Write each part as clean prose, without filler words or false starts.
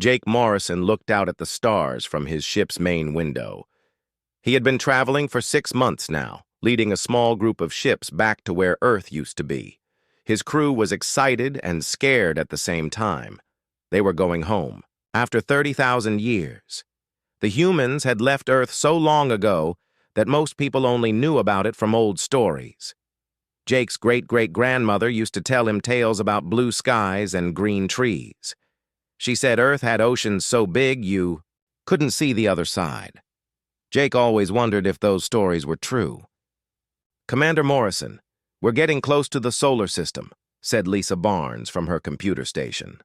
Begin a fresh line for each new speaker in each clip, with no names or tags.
Jake Morrison looked out at the stars from his ship's main window. He had been traveling for 6 months now, leading a small group of ships back to where Earth used to be. His crew was excited and scared at the same time. They were going home, after 30,000 years. The humans had left Earth so long ago that most people only knew about it from old stories. Jake's great-great-grandmother used to tell him tales about blue skies and green trees. She said Earth had oceans so big you couldn't see the other side. Jake always wondered if those stories were true. "Commander Morrison, we're getting close to the solar system," said Lisa Barnes from her computer station.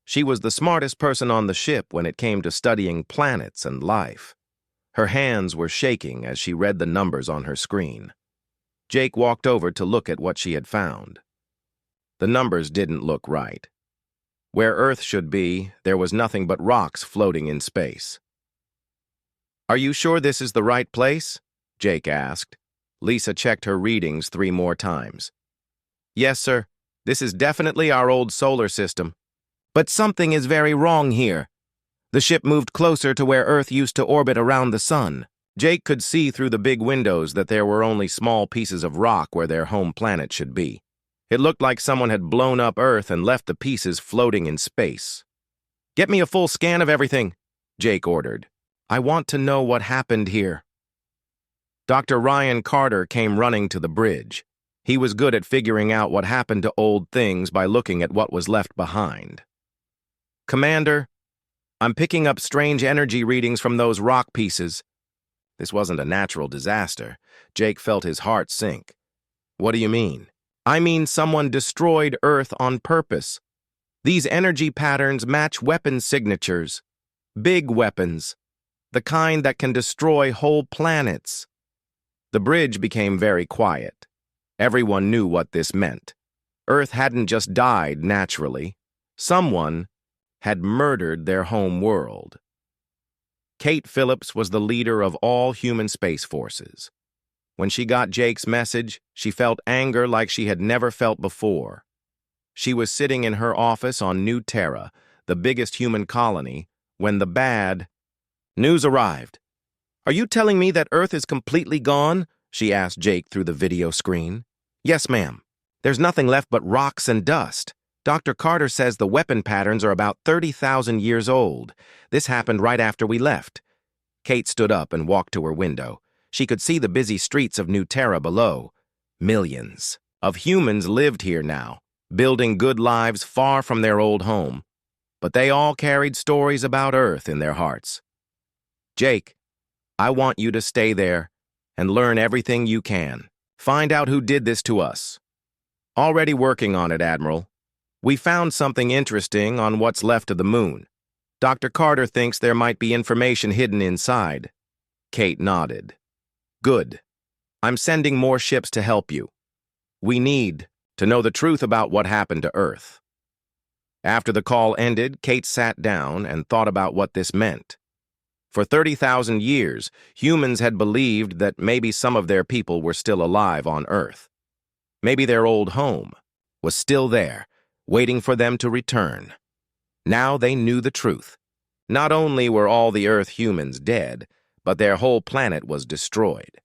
She was the smartest person on the ship when it came to studying planets and life. Her hands were shaking as she read the numbers on her screen. Jake walked over to look at what she had found. The numbers didn't look right. Where Earth should be, there was nothing but rocks floating in space. "Are you sure this is the right place?" Jake asked. Lisa checked her readings 3 more times. "Yes, sir. This is definitely our old solar system. But something is very wrong here. The ship moved closer to where Earth used to orbit around the sun." Jake could see through the big windows that there were only small pieces of rock where their home planet should be. It looked like someone had blown up Earth and left the pieces floating in space. "Get me a full scan of everything," Jake ordered. "I want to know what happened here." Dr. Ryan Carter came running to the bridge. He was good at figuring out what happened to old things by looking at what was left behind. "Commander, I'm picking up strange energy readings from those rock pieces." This wasn't a natural disaster. Jake felt his heart sink. "What do you mean?" "I mean someone destroyed Earth on purpose. These energy patterns match weapon signatures. Big weapons. The kind that can destroy whole planets." The bridge became very quiet. Everyone knew what this meant. Earth hadn't just died naturally. Someone had murdered their home world. Kate Phillips was the leader of all human space forces. When she got Jake's message, she felt anger like she had never felt before. She was sitting in her office on New Terra, the biggest human colony, when the bad news arrived. "Are you telling me that Earth is completely gone?" she asked Jake through the video screen. "Yes, ma'am. There's nothing left but rocks and dust. Dr. Carter says the weapon patterns are about 30,000 years old. This happened right after we left." Kate stood up and walked to her window. She could see the busy streets of New Terra below. Millions of humans lived here now, building good lives far from their old home. But they all carried stories about Earth in their hearts. "Jake, I want you to stay there and learn everything you can. Find out who did this to us." "Already working on it, Admiral. We found something interesting on what's left of the moon. Dr. Carter thinks there might be information hidden inside." Kate nodded. "Good. I'm sending more ships to help you. We need to know the truth about what happened to Earth." After the call ended, Kate sat down and thought about what this meant. For 30,000 years, humans had believed that maybe some of their people were still alive on Earth. Maybe their old home was still there, waiting for them to return. Now they knew the truth. Not only were all the Earth humans dead, but their whole planet was destroyed.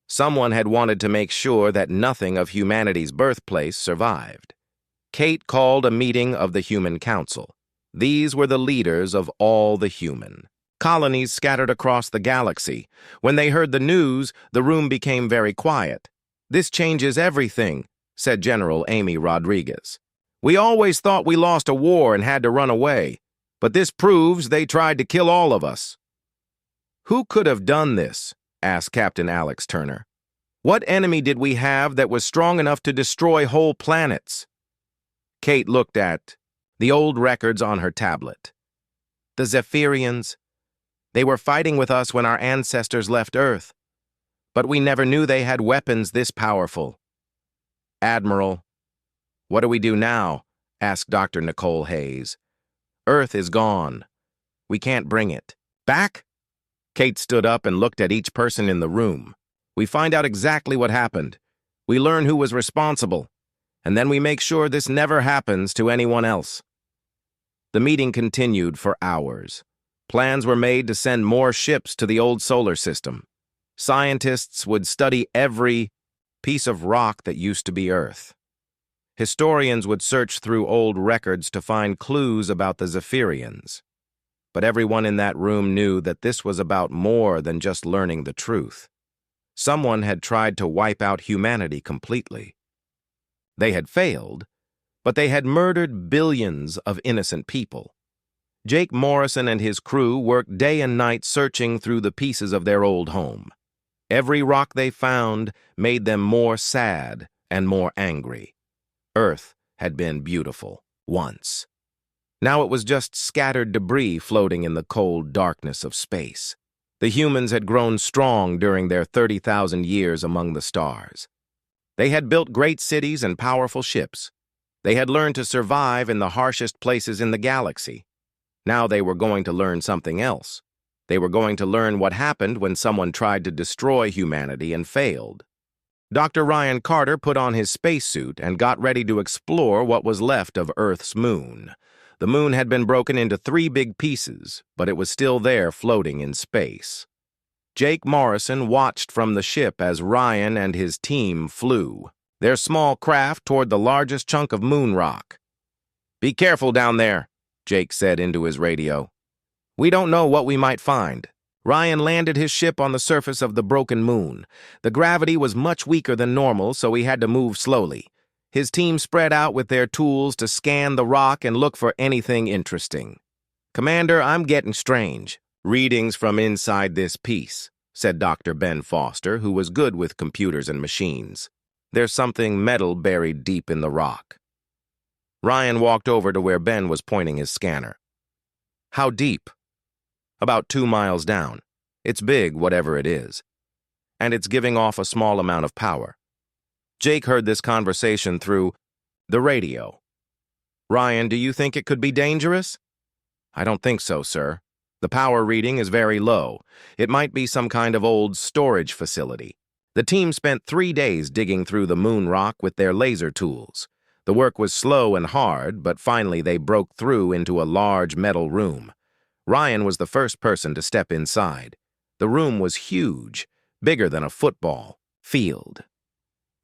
Someone had wanted to make sure that nothing of humanity's birthplace survived. Kate called a meeting of the Human Council. These were the leaders of all the human colonies scattered across the galaxy. When they heard the news, the room became very quiet. "This changes everything," said General Amy Rodriguez. "We always thought we lost a war and had to run away, but this proves they tried to kill all of us." "Who could have done this?" asked Captain Alex Turner. "What enemy did we have that was strong enough to destroy whole planets?" Kate looked at the old records on her tablet. "The Zephyrians. They were fighting with us when our ancestors left Earth, but we never knew they had weapons this powerful." "Admiral, what do we do now?" asked Dr. Nicole Hayes. "Earth is gone. We can't bring it back." Kate stood up and looked at each person in the room. "We find out exactly what happened. We learn who was responsible, and then we make sure this never happens to anyone else." The meeting continued for hours. Plans were made to send more ships to the old solar system. Scientists would study every piece of rock that used to be Earth. Historians would search through old records to find clues about the Zephyrians. But everyone in that room knew that this was about more than just learning the truth. Someone had tried to wipe out humanity completely. They had failed, but they had murdered billions of innocent people. Jake Morrison and his crew worked day and night searching through the pieces of their old home. Every rock they found made them more sad and more angry. Earth had been beautiful once. Now it was just scattered debris floating in the cold darkness of space. The humans had grown strong during their 30,000 years among the stars. They had built great cities and powerful ships. They had learned to survive in the harshest places in the galaxy. Now they were going to learn something else. They were going to learn what happened when someone tried to destroy humanity and failed. Dr. Ryan Carter put on his spacesuit and got ready to explore what was left of Earth's moon. The moon had been broken into 3 big pieces, but it was still there floating in space. Jake Morrison watched from the ship as Ryan and his team flew, their small craft toward the largest chunk of moon rock. "Be careful down there," Jake said into his radio. "We don't know what we might find." Ryan landed his ship on the surface of the broken moon. The gravity was much weaker than normal, so he had to move slowly. His team spread out with their tools to scan the rock and look for anything interesting. "Commander, I'm getting strange. Readings from inside this piece," said Dr. Ben Foster, who was good with computers and machines. "There's something metal buried deep in the rock." Ryan walked over to where Ben was pointing his scanner. "How deep?" "About 2 miles down. It's big, whatever it is. And it's giving off a small amount of power." Jake heard this conversation through the radio. "Ryan, do you think it could be dangerous?" "I don't think so, sir. The power reading is very low. It might be some kind of old storage facility." The team spent 3 days digging through the moon rock with their laser tools. The work was slow and hard, but finally they broke through into a large metal room. Ryan was the first person to step inside. The room was huge, bigger than a football field.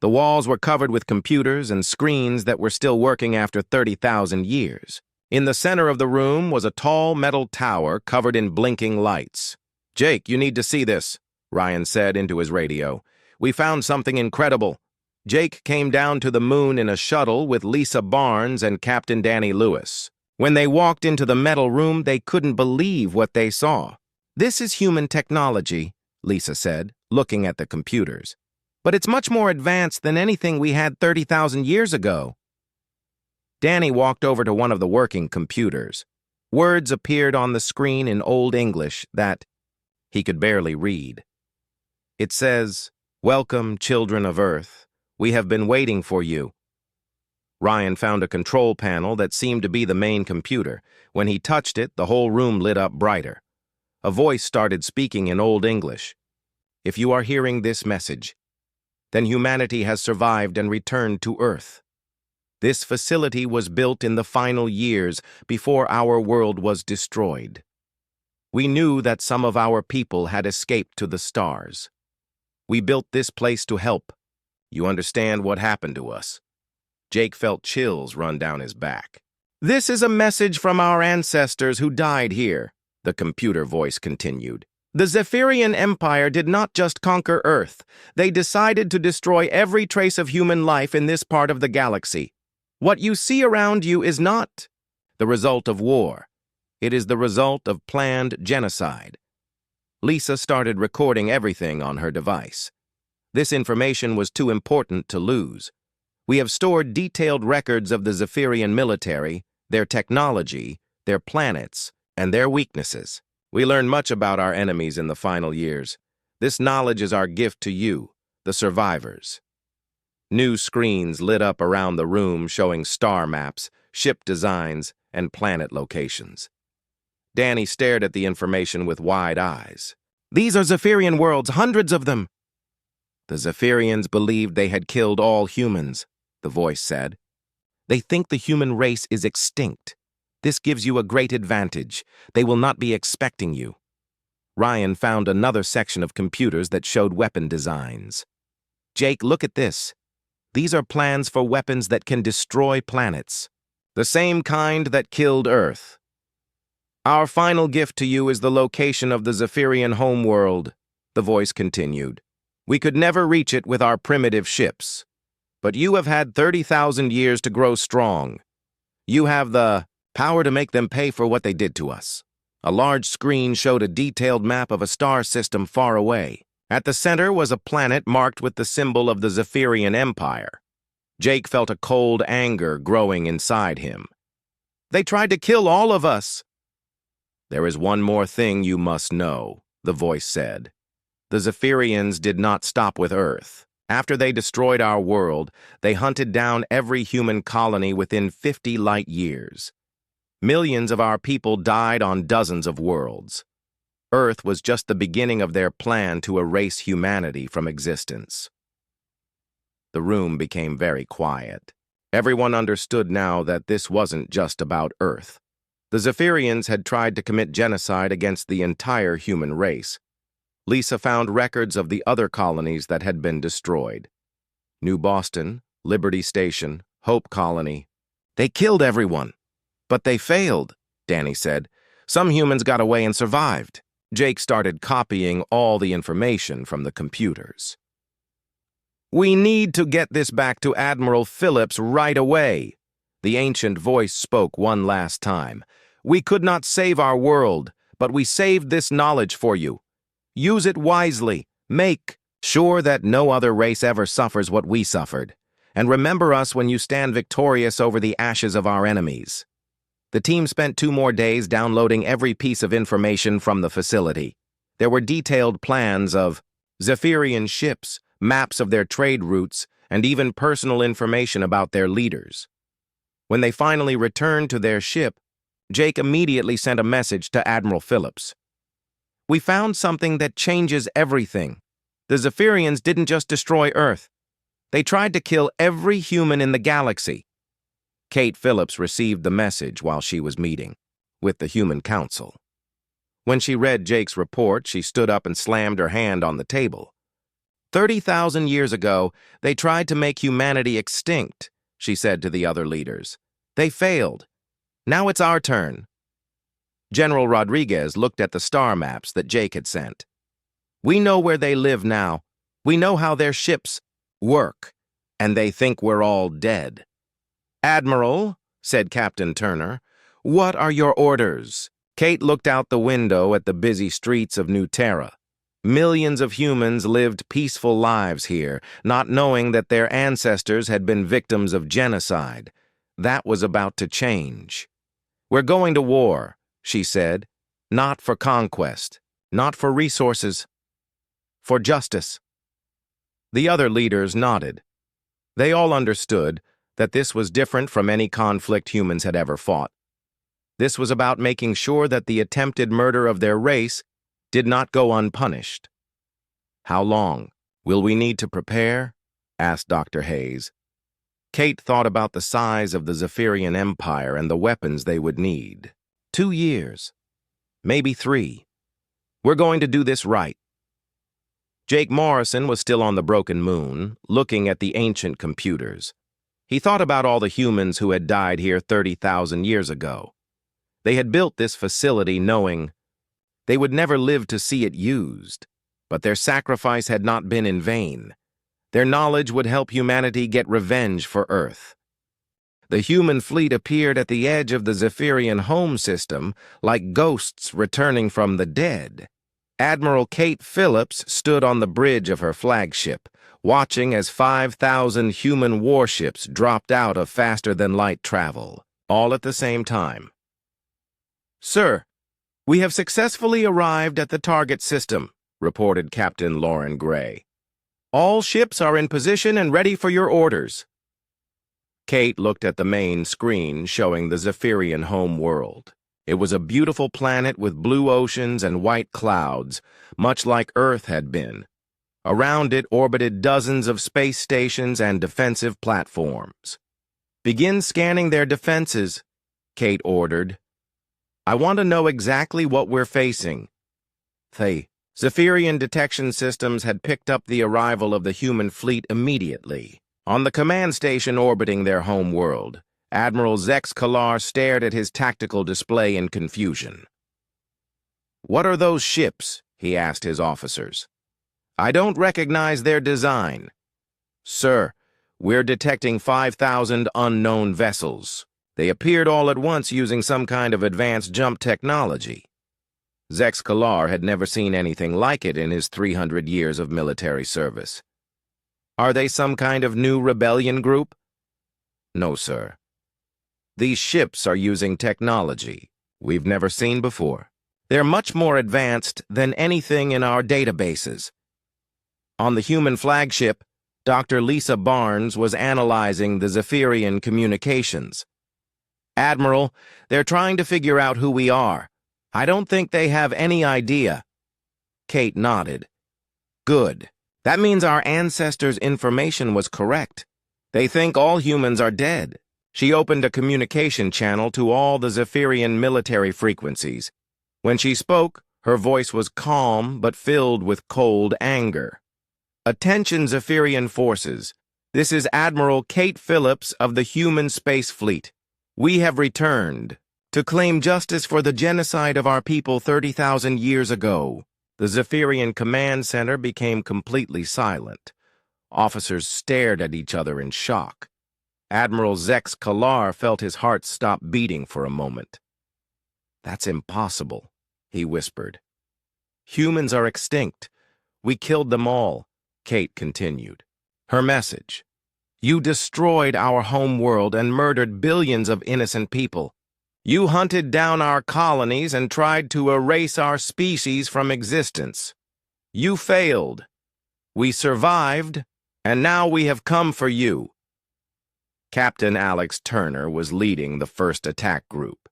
The walls were covered with computers and screens that were still working after 30,000 years. In the center of the room was a tall metal tower covered in blinking lights. "Jake, you need to see this," Ryan said into his radio. "We found something incredible." Jake came down to the moon in a shuttle with Lisa Barnes and Captain Danny Lewis. When they walked into the metal room, they couldn't believe what they saw. "This is human technology," Lisa said, looking at the computers. "But it's much more advanced than anything we had 30,000 years ago." Danny walked over to one of the working computers. Words appeared on the screen in Old English that he could barely read. It says, "Welcome, children of Earth. We have been waiting for you." Ryan found a control panel that seemed to be the main computer. When he touched it, the whole room lit up brighter. A voice started speaking in Old English. "If you are hearing this message, then humanity has survived and returned to Earth. This facility was built in the final years before our world was destroyed. We knew that some of our people had escaped to the stars. We built this place to help. You understand what happened to us?" Jake felt chills run down his back. "This is a message from our ancestors who died here," the computer voice continued. "The Zephyrian Empire did not just conquer Earth. They decided to destroy every trace of human life in this part of the galaxy. What you see around you is not the result of war. It is the result of planned genocide." Lisa started recording everything on her device. This information was too important to lose. "We have stored detailed records of the Zephyrian military, their technology, their planets, and their weaknesses. We learned much about our enemies in the final years. This knowledge is our gift to you, the survivors." New screens lit up around the room showing star maps, ship designs, and planet locations. Danny stared at the information with wide eyes. "These are Zephyrian worlds, hundreds of them." "The Zephyrians believed they had killed all humans," the voice said. "They think the human race is extinct. This gives you a great advantage. They will not be expecting you. Ryan found another section of computers that showed weapon designs. Jake, look at this. These are plans for weapons that can destroy planets. The same kind that killed Earth. Our final gift to you is the location of the Zephyrian homeworld, the voice continued. We could never reach it with our primitive ships. But you have had 30,000 years to grow strong. You have the power to make them pay for what they did to us. A large screen showed a detailed map of a star system far away. At the center was a planet marked with the symbol of the Zephyrian Empire. Jake felt a cold anger growing inside him. They tried to kill all of us. There is one more thing you must know, the voice said. The Zephyrians did not stop with Earth. After they destroyed our world, they hunted down every human colony within 50 light years. Millions of our people died on dozens of worlds. Earth was just the beginning of their plan to erase humanity from existence. The room became very quiet. Everyone understood now that this wasn't just about Earth. The Zephyrians had tried to commit genocide against the entire human race. Lisa found records of the other colonies that had been destroyed. New Boston, Liberty Station, Hope Colony. They killed everyone. But they failed, Danny said. Some humans got away and survived. Jake started copying all the information from the computers. We need to get this back to Admiral Phillips right away. The ancient voice spoke one last time. We could not save our world, but we saved this knowledge for you. Use it wisely. Make sure that no other race ever suffers what we suffered. And remember us when you stand victorious over the ashes of our enemies. The team spent 2 more days downloading every piece of information from the facility. There were detailed plans of Zephyrian ships, maps of their trade routes, and even personal information about their leaders. When they finally returned to their ship, Jake immediately sent a message to Admiral Phillips. We found something that changes everything. The Zephyrians didn't just destroy Earth. They tried to kill every human in the galaxy. Kate Phillips received the message while she was meeting with the Human Council. When she read Jake's report, she stood up and slammed her hand on the table. 30,000 years ago, they tried to make humanity extinct, she said to the other leaders. They failed. Now it's our turn. General Rodriguez looked at the star maps that Jake had sent. We know where they live now. We know how their ships work, and they think we're all dead. Admiral, said Captain Turner, what are your orders? Kate looked out the window at the busy streets of New Terra. Millions of humans lived peaceful lives here, not knowing that their ancestors had been victims of genocide. That was about to change. We're going to war, she said, not for conquest, not for resources, for justice. The other leaders nodded. They all understood that this was different from any conflict humans had ever fought. This was about making sure that the attempted murder of their race did not go unpunished. How long will we need to prepare? Asked Dr. Hayes. Kate thought about the size of the Zephyrian Empire and the weapons they would need. 2 years. Maybe 3. We're going to do this right. Jake Morrison was still on the broken moon, looking at the ancient computers. He thought about all the humans who had died here 30,000 years ago. They had built this facility knowing they would never live to see it used, but their sacrifice had not been in vain. Their knowledge would help humanity get revenge for Earth. The human fleet appeared at the edge of the Zephyrian home system like ghosts returning from the dead. Admiral Kate Phillips stood on the bridge of her flagship, watching as 5,000 human warships dropped out of faster-than-light travel, all at the same time. Sir, we have successfully arrived at the target system, reported Captain Lauren Gray. All ships are in position and ready for your orders. Kate looked at the main screen showing the Zephyrian home world. It was a beautiful planet with blue oceans and white clouds, much like Earth had been. Around it orbited dozens of space stations and defensive platforms. Begin scanning their defenses. Kate ordered. I want to know exactly what we're facing. The Zephyrian detection systems had picked up the arrival of the human fleet immediately. On the command station orbiting their home world, Admiral Zex Kalar stared at his tactical display in confusion. What are those ships? He asked his officers. I don't recognize their design. Sir, we're detecting 5,000 unknown vessels. They appeared all at once using some kind of advanced jump technology. Zex Kalar had never seen anything like it in his 300 years of military service. Are they some kind of new rebellion group? No, sir. These ships are using technology we've never seen before. They're much more advanced than anything in our databases. On the human flagship, Dr. Lisa Barnes was analyzing the Zephyrian communications. Admiral, they're trying to figure out who we are. I don't think they have any idea. Kate nodded. Good. That means our ancestors' information was correct. They think all humans are dead. She opened a communication channel to all the Zephyrian military frequencies. When she spoke, her voice was calm but filled with cold anger. Attention, Zephyrian forces. This is Admiral Kate Phillips of the Human Space Fleet. We have returned to claim justice for the genocide of our people 30,000 years ago. The Zephyrian command center became completely silent. Officers stared at each other in shock. Admiral Zex Kalar felt his heart stop beating for a moment. That's impossible, he whispered. Humans are extinct. We killed them all, Kate continued. Her message. You destroyed our home world and murdered billions of innocent people. You hunted down our colonies and tried to erase our species from existence. You failed. We survived, and now we have come for you. Captain Alex Turner was leading the first attack group.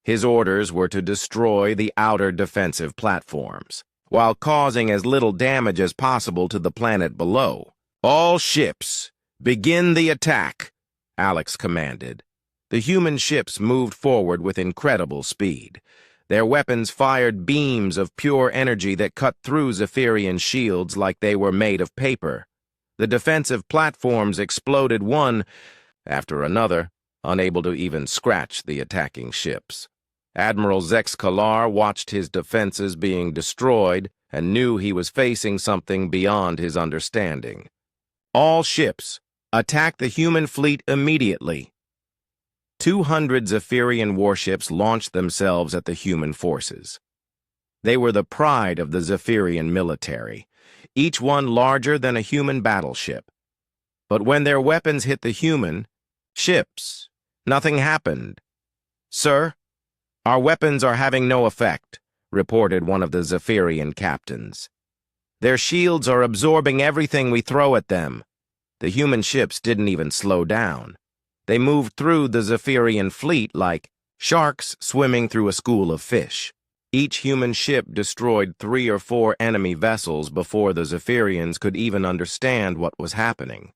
His orders were to destroy the outer defensive platforms, while causing as little damage as possible to the planet below. All ships, begin the attack, Alex commanded. The human ships moved forward with incredible speed. Their weapons fired beams of pure energy that cut through Zephyrian shields like they were made of paper. The defensive platforms exploded one after another, unable to even scratch the attacking ships. Admiral Zex Kalar watched his defenses being destroyed and knew he was facing something beyond his understanding. All ships, attack the human fleet immediately. 200 Zephyrian warships launched themselves at the human forces. They were the pride of the Zephyrian military, each one larger than a human battleship. But when their weapons hit the human ships, nothing happened. Sir, our weapons are having no effect, reported one of the Zephyrian captains. Their shields are absorbing everything we throw at them. The human ships didn't even slow down. They moved through the Zephyrian fleet like sharks swimming through a school of fish. Each human ship destroyed 3 or 4 enemy vessels before the Zephyrians could even understand what was happening.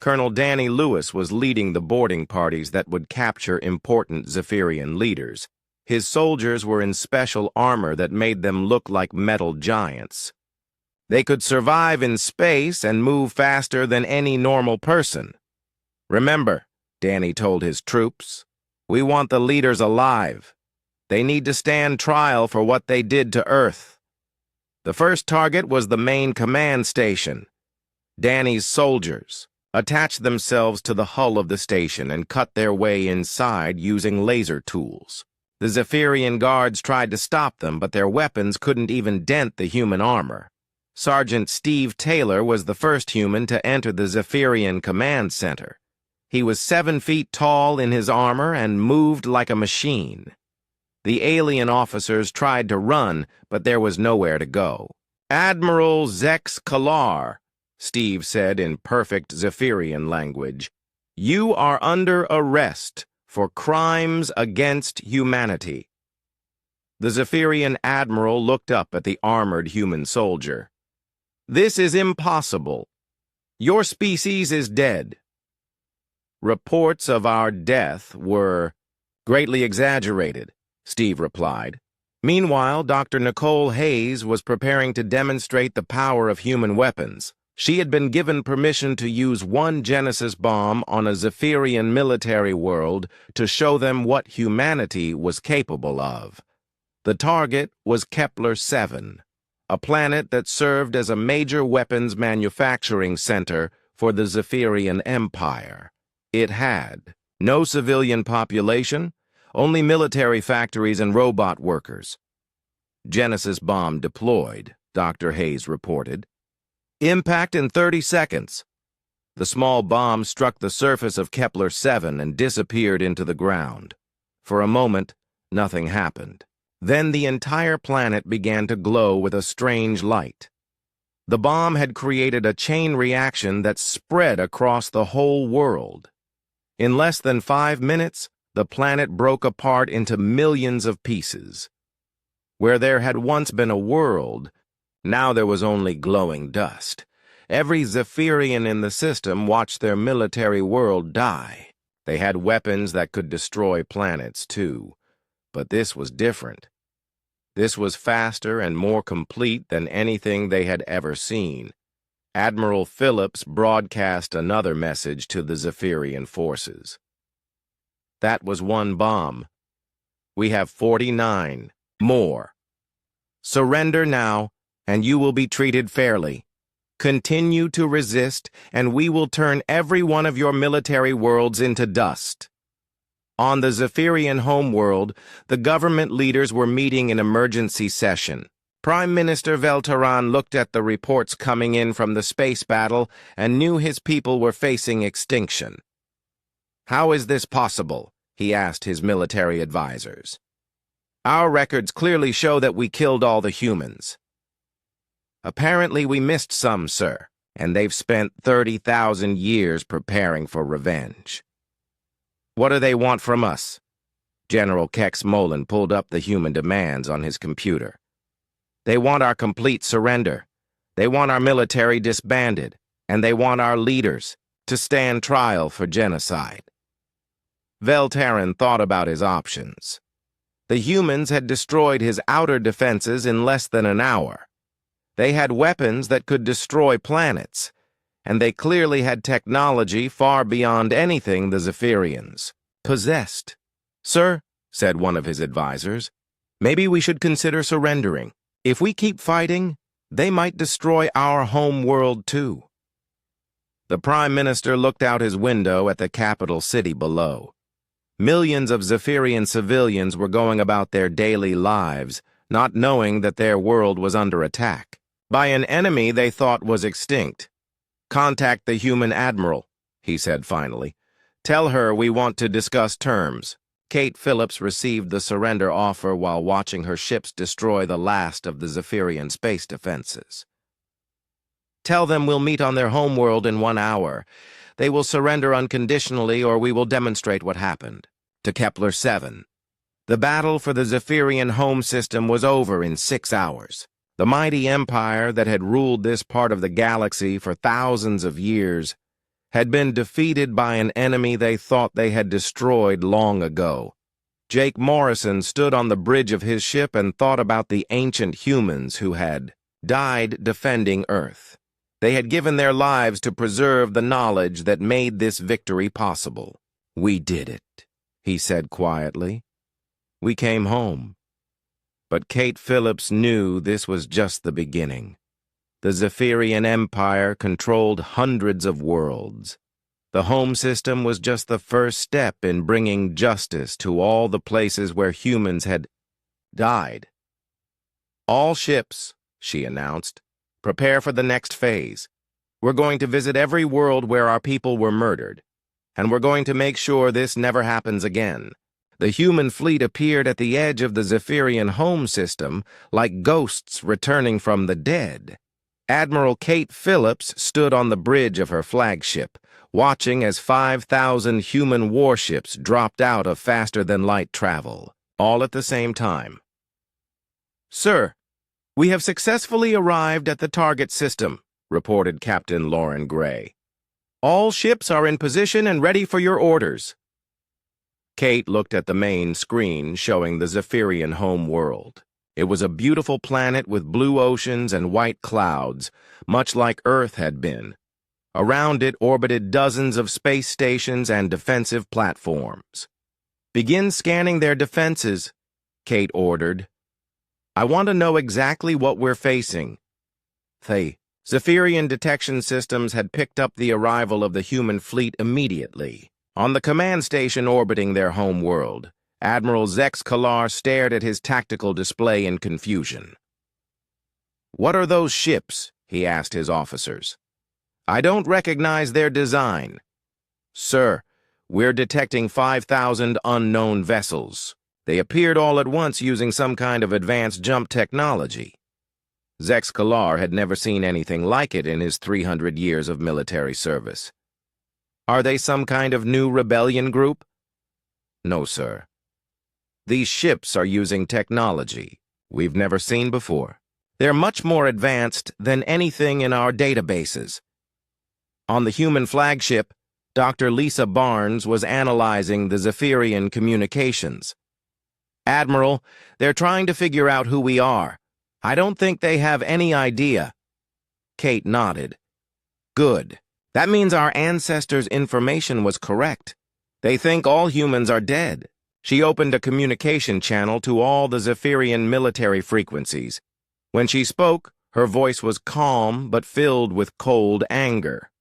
Colonel Danny Lewis was leading the boarding parties that would capture important Zephyrian leaders. His soldiers were in special armor that made them look like metal giants. They could survive in space and move faster than any normal person. Remember, Danny told his troops, we want the leaders alive. They need to stand trial for what they did to Earth. The first target was the main command station. Danny's soldiers attached themselves to the hull of the station and cut their way inside using laser tools. The Zephyrian guards tried to stop them, but their weapons couldn't even dent the human armor. Sergeant Steve Taylor was the first human to enter the Zephyrian command center. He was 7 feet tall in his armor and moved like a machine. The alien officers tried to run, but there was nowhere to go. Admiral Zex Kalar, Steve said in perfect Zephyrian language, you are under arrest for crimes against humanity. The Zephyrian admiral looked up at the armored human soldier. This is impossible. Your species is dead. Reports of our death were Greatly exaggerated, Steve replied. Meanwhile, Dr. Nicole Hayes was preparing to demonstrate the power of human weapons. She had been given permission to use one Genesis bomb on a Zephyrian military world to show them what humanity was capable of. The target was Kepler-7, a planet that served as a major weapons manufacturing center for the Zephyrian Empire. It had no civilian population, only military factories and robot workers. Genesis bomb deployed, Dr. Hayes reported. Impact in 30 seconds. The small bomb struck the surface of Kepler-7 and disappeared into the ground. For a moment, nothing happened. Then the entire planet began to glow with a strange light. The bomb had created a chain reaction that spread across the whole world. In less than 5 minutes, the planet broke apart into millions of pieces. Where there had once been a world, now there was only glowing dust. Every Zephyrian in the system watched their military world die. They had weapons that could destroy planets, too. But this was different. This was faster and more complete than anything they had ever seen. Admiral Phillips broadcast another message to the Zephyrian forces. That was one bomb. We have 49 more. Surrender now, and you will be treated fairly. Continue to resist, and we will turn every one of your military worlds into dust. On the Zephyrian homeworld, the government leaders were meeting in emergency session. Prime Minister Velteran looked at the reports coming in from the space battle and knew his people were facing extinction. How is this possible? He asked his military advisors. Our records clearly show that we killed all the humans. Apparently we missed some, sir, and they've spent 30,000 years preparing for revenge. What do they want from us? General Kex Molan pulled up the human demands on his computer. They want our complete surrender. They want our military disbanded, and they want our leaders to stand trial for genocide. Velteran thought about his options. The humans had destroyed his outer defenses in less than an hour. They had weapons that could destroy planets, and they clearly had technology far beyond anything the Zephyrians possessed. Sir, said one of his advisors, maybe we should consider surrendering. If we keep fighting, they might destroy our home world too. The Prime Minister looked out his window at the capital city below. Millions of Zephyrian civilians were going about their daily lives, not knowing that their world was under attack by an enemy they thought was extinct. Contact the human admiral, he said finally. Tell her we want to discuss terms. Kate Phillips received the surrender offer while watching her ships destroy the last of the Zephyrian space defenses. Tell them we'll meet on their homeworld in 1 hour. They will surrender unconditionally or we will demonstrate what happened. To Kepler-7. The battle for the Zephyrian home system was over in 6 hours. The mighty empire that had ruled this part of the galaxy for thousands of years had been defeated by an enemy they thought they had destroyed long ago. Jake Morrison stood on the bridge of his ship and thought about the ancient humans who had died defending Earth. They had given their lives to preserve the knowledge that made this victory possible. We did it, he said quietly. We came home. But Kate Phillips knew this was just the beginning. The Zephyrian Empire controlled hundreds of worlds. The home system was just the first step in bringing justice to all the places where humans had died. All ships, she announced, prepare for the next phase. We're going to visit every world where our people were murdered, and we're going to make sure this never happens again. The human fleet appeared at the edge of the Zephyrian home system like ghosts returning from the dead. Admiral Kate Phillips stood on the bridge of her flagship, watching as 5,000 human warships dropped out of faster-than-light travel, all at the same time. Sir, we have successfully arrived at the target system, reported Captain Lauren Gray. All ships are in position and ready for your orders. Kate looked at the main screen showing the Zephyrian home world. It was a beautiful planet with blue oceans and white clouds, much like Earth had been. Around it orbited dozens of space stations and defensive platforms. "Begin scanning their defenses," Kate ordered. "I want to know exactly what we're facing." The Zephyrian detection systems had picked up the arrival of the human fleet immediately. On the command station orbiting their home world, Admiral Zex Kalar stared at his tactical display in confusion. "What are those ships?" he asked his officers. "I don't recognize their design." "Sir, we're detecting 5,000 unknown vessels. They appeared all at once using some kind of advanced jump technology." Zex Kalar had never seen anything like it in his 300 years of military service. "Are they some kind of new rebellion group?" "No, sir. These ships are using technology we've never seen before. They're much more advanced than anything in our databases." On the human flagship, Dr. Lisa Barnes was analyzing the Zephyrian communications. "Admiral, they're trying to figure out who we are. I don't think they have any idea." Kate nodded. "Good. That means our ancestors' information was correct. They think all humans are dead." She opened a communication channel to all the Zephyrian military frequencies. When she spoke, her voice was calm but filled with cold anger.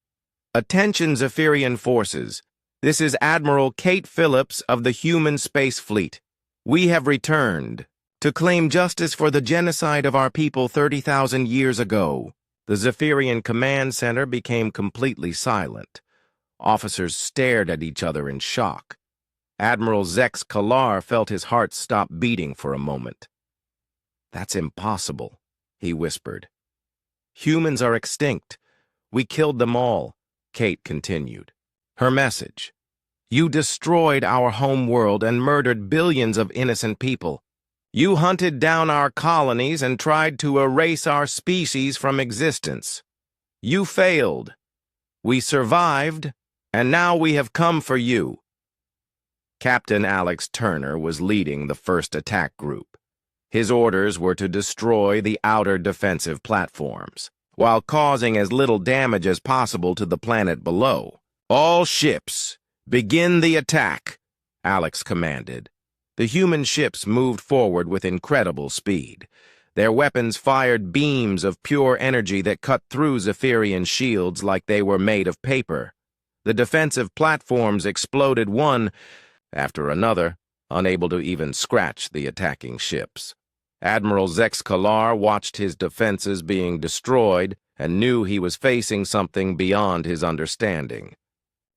"Attention, Zephyrian forces. This is Admiral Kate Phillips of the Human Space Fleet. We have returned to claim justice for the genocide of our people 30,000 years ago." The Zephyrian command center became completely silent. Officers stared at each other in shock. Admiral Zex Kalar felt his heart stop beating for a moment. "That's impossible," he whispered. "Humans are extinct. We killed them all," Kate continued. Her message: "You destroyed our home world and murdered billions of innocent people. You hunted down our colonies and tried to erase our species from existence. You failed. We survived, and now we have come for you." Captain Alex Turner was leading the first attack group. His orders were to destroy the outer defensive platforms, while causing as little damage as possible to the planet below. "All ships, begin the attack," Alex commanded. The human ships moved forward with incredible speed. Their weapons fired beams of pure energy that cut through Zephyrian shields like they were made of paper. The defensive platforms exploded one after another, unable to even scratch the attacking ships. Admiral Zex Kalar watched his defenses being destroyed and knew he was facing something beyond his understanding.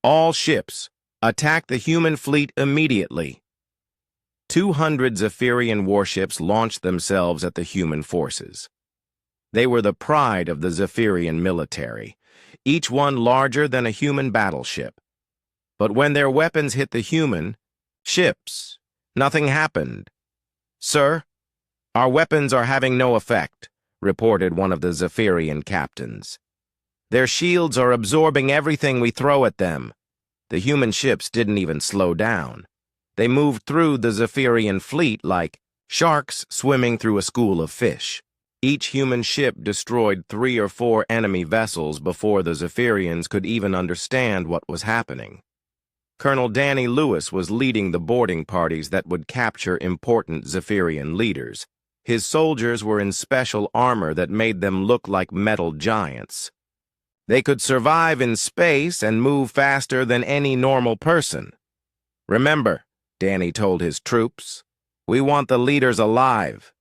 "All ships, attack the human fleet immediately." 200 Zephyrian warships launched themselves at the human forces. They were the pride of the Zephyrian military, each one larger than a human battleship. But when their weapons hit the human ships, nothing happened. "Sir, our weapons are having no effect," reported one of the Zephyrian captains. "Their shields are absorbing everything we throw at them." The human ships didn't even slow down. They moved through the Zephyrian fleet like sharks swimming through a school of fish. Each human ship destroyed 3 or 4 enemy vessels before the Zephyrians could even understand what was happening. Colonel Danny Lewis was leading the boarding parties that would capture important Zephyrian leaders. His soldiers were in special armor that made them look like metal giants. They could survive in space and move faster than any normal person. "Remember," Danny told his troops, "we want the leaders alive.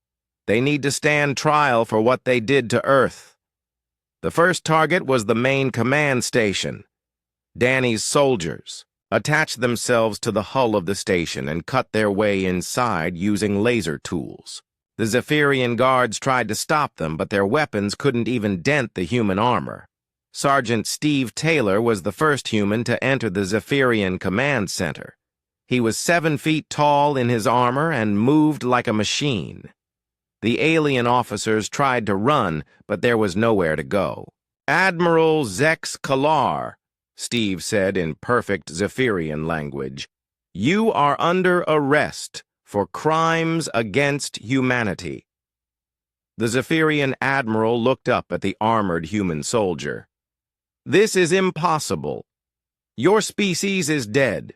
They need to stand trial for what they did to Earth." The first target was the main command station. Danny's soldiers attached themselves to the hull of the station and cut their way inside using laser tools. The Zephyrian guards tried to stop them, but their weapons couldn't even dent the human armor. Sergeant Steve Taylor was the first human to enter the Zephyrian command center. He was 7 feet tall in his armor and moved like a machine. The alien officers tried to run, but there was nowhere to go. "Admiral Zex Kalar," Steve said in perfect Zephyrian language, You are under arrest for crimes against humanity. The Zephyrian admiral looked up at the armored human soldier. This is impossible. Your species is dead.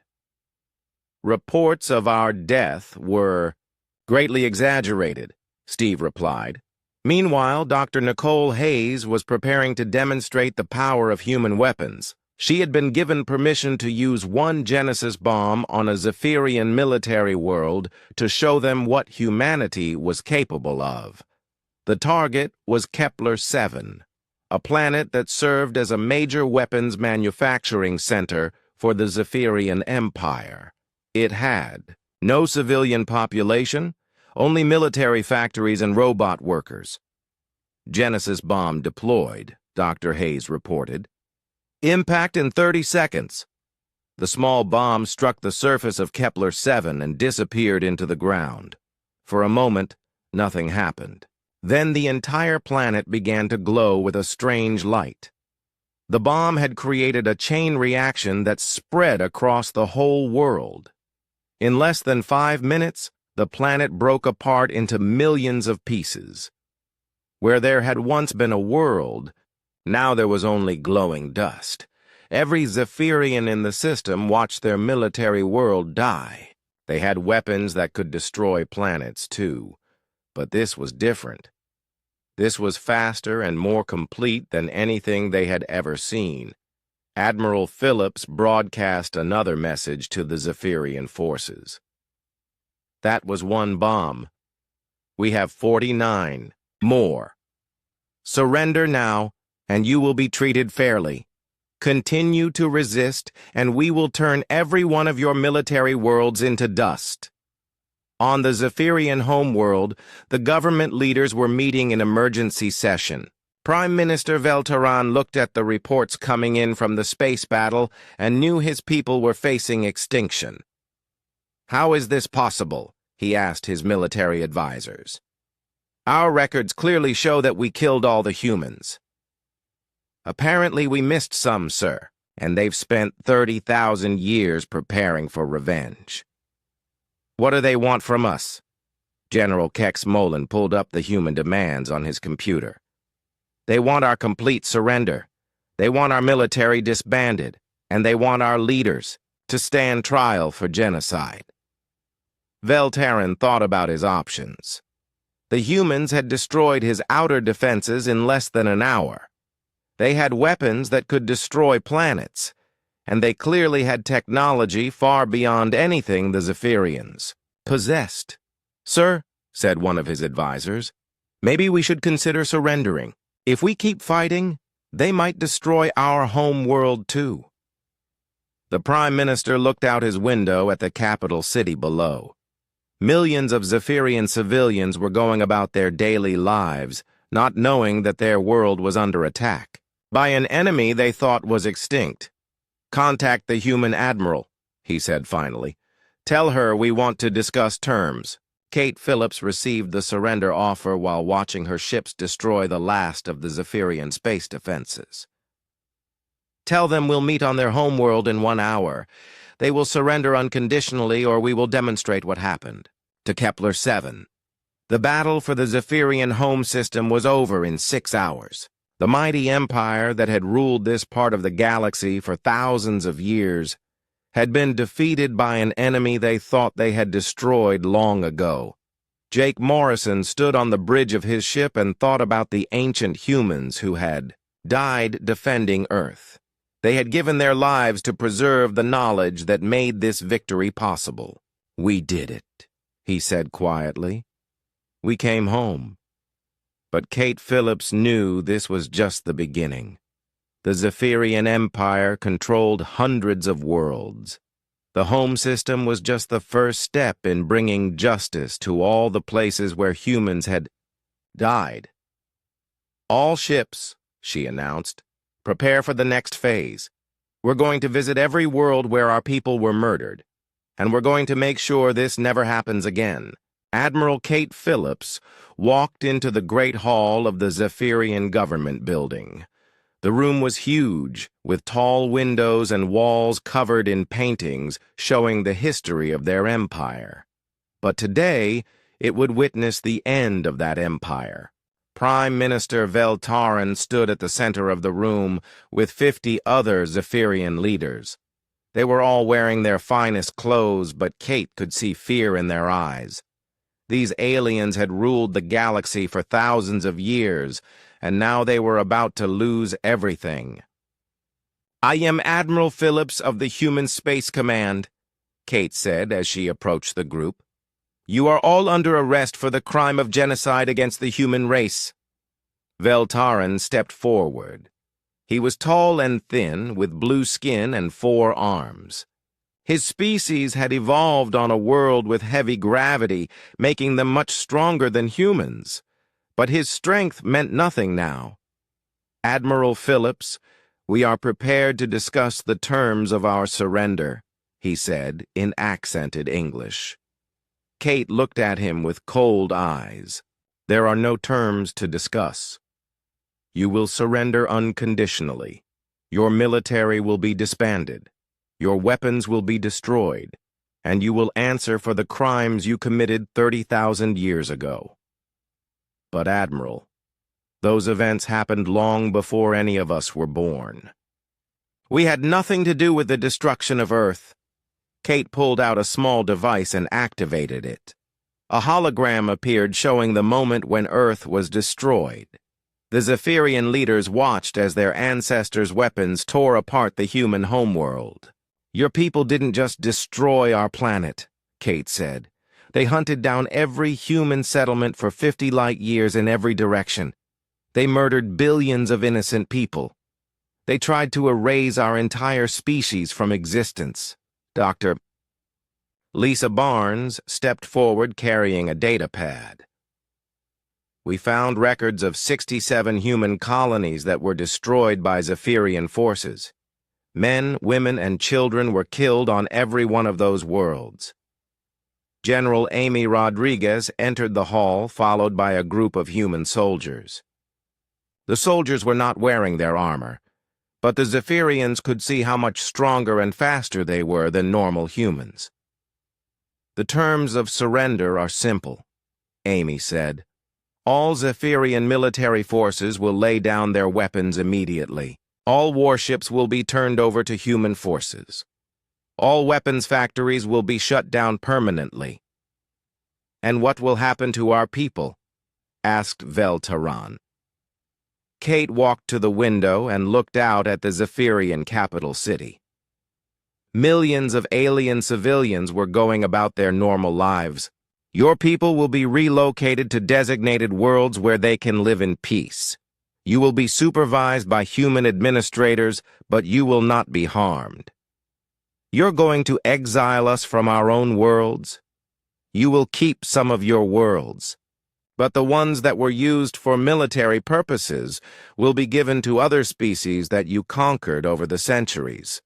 Reports of our death were greatly exaggerated, Steve replied. Meanwhile, Dr. Nicole Hayes was preparing to demonstrate the power of human weapons. She had been given permission to use one Genesis bomb on a Zephyrian military world to show them what humanity was capable of. The target was Kepler-7, a planet that served as a major weapons manufacturing center for the Zephyrian Empire. It had no civilian population, only military factories and robot workers. Genesis bomb deployed, Dr. Hayes reported. Impact in 30 seconds. The small bomb struck the surface of Kepler-7 and disappeared into the ground. For a moment, nothing happened. Then the entire planet began to glow with a strange light. The bomb had created a chain reaction that spread across the whole world. In less than 5 minutes, the planet broke apart into millions of pieces. Where there had once been a world, now there was only glowing dust. Every Zephyrian in the system watched their military world die. They had weapons that could destroy planets, too. But this was different. This was faster and more complete than anything they had ever seen. Admiral Phillips broadcast another message to the Zephyrian forces. That was one bomb. We have 49 more. Surrender now, and you will be treated fairly. Continue to resist, and we will turn every one of your military worlds into dust. On the Zephyrian homeworld, the government leaders were meeting in emergency session. Prime Minister Velteran looked at the reports coming in from the space battle and knew his people were facing extinction. How is this possible? He asked his military advisors. Our records clearly show that we killed all the humans. Apparently we missed some, sir, and they've spent 30,000 years preparing for revenge. What do they want from us? General Kex Molan pulled up the human demands on his computer. They want our complete surrender. They want our military disbanded, and they want our leaders to stand trial for genocide. Velteran thought about his options. The humans had destroyed his outer defenses in less than an hour. They had weapons that could destroy planets, and they clearly had technology far beyond anything the Zephyrians possessed. Sir, said one of his advisors, maybe we should consider surrendering. If we keep fighting, they might destroy our home world too. The Prime Minister looked out his window at the capital city below. Millions of Zephyrian civilians were going about their daily lives, not knowing that their world was under attack by an enemy they thought was extinct. Contact the human admiral, he said finally. Tell her we want to discuss terms. Kate Phillips received the surrender offer while watching her ships destroy the last of the Zephyrian space defenses. Tell them we'll meet on their homeworld in 1 hour. They will surrender unconditionally or we will demonstrate what happened. To Kepler-7. The battle for the Zephyrian home system was over in 6 hours. The mighty empire that had ruled this part of the galaxy for thousands of years had been defeated by an enemy they thought they had destroyed long ago. Jake Morrison stood on the bridge of his ship and thought about the ancient humans who had died defending Earth. They had given their lives to preserve the knowledge that made this victory possible. We did it, he said quietly. We came home. But Kate Phillips knew this was just the beginning. The Zephyrian Empire controlled hundreds of worlds. The home system was just the first step in bringing justice to all the places where humans had died. All ships, she announced, prepare for the next phase. We're going to visit every world where our people were murdered, and we're going to make sure this never happens again. Admiral Kate Phillips walked into the Great Hall of the Zephyrian Government Building. The room was huge, with tall windows and walls covered in paintings showing the history of their empire. But today, it would witness the end of that empire. Prime Minister Veltarin stood at the center of the room with 50 other Zephyrian leaders. They were all wearing their finest clothes, but Kate could see fear in their eyes. These aliens had ruled the galaxy for thousands of years, and now they were about to lose everything. "I am Admiral Phillips of the Human Space Command," Kate said as she approached the group. "You are all under arrest for the crime of genocide against the human race." Veltarin stepped forward. He was tall and thin, with blue skin and 4 arms. His species had evolved on a world with heavy gravity, making them much stronger than humans. But his strength meant nothing now. "Admiral Phillips, we are prepared to discuss the terms of our surrender," he said in accented English. Kate looked at him with cold eyes. "There are no terms to discuss. You will surrender unconditionally. Your military will be disbanded. Your weapons will be destroyed, and you will answer for the crimes you committed 30,000 years ago." "But, Admiral, those events happened long before any of us were born." "We had nothing to do with the destruction of Earth." Kate pulled out a small device and activated it. A hologram appeared showing the moment when Earth was destroyed. The Zephyrian leaders watched as their ancestors' weapons tore apart the human homeworld. "Your people didn't just destroy our planet," Kate said. "They hunted down every human settlement for 50 light years in every direction. They murdered billions of innocent people. They tried to erase our entire species from existence." Dr. Lisa Barnes stepped forward carrying a data pad. "We found records of 67 human colonies that were destroyed by Zephyrian forces. Men, women, and children were killed on every one of those worlds." General Amy Rodriguez entered the hall, followed by a group of human soldiers. The soldiers were not wearing their armor, but the Zephyrians could see how much stronger and faster they were than normal humans. "The terms of surrender are simple," Amy said. "All Zephyrian military forces will lay down their weapons immediately. All warships will be turned over to human forces. All weapons factories will be shut down permanently." "And what will happen to our people?" asked Veltarin. Kate walked to the window and looked out at the Zephyrian capital city. Millions of alien civilians were going about their normal lives. "Your people will be relocated to designated worlds where they can live in peace. You will be supervised by human administrators, but you will not be harmed. You're going to exile us from our own worlds. You will keep some of your worlds, but the ones that were used for military purposes will be given to other species that you conquered over the centuries."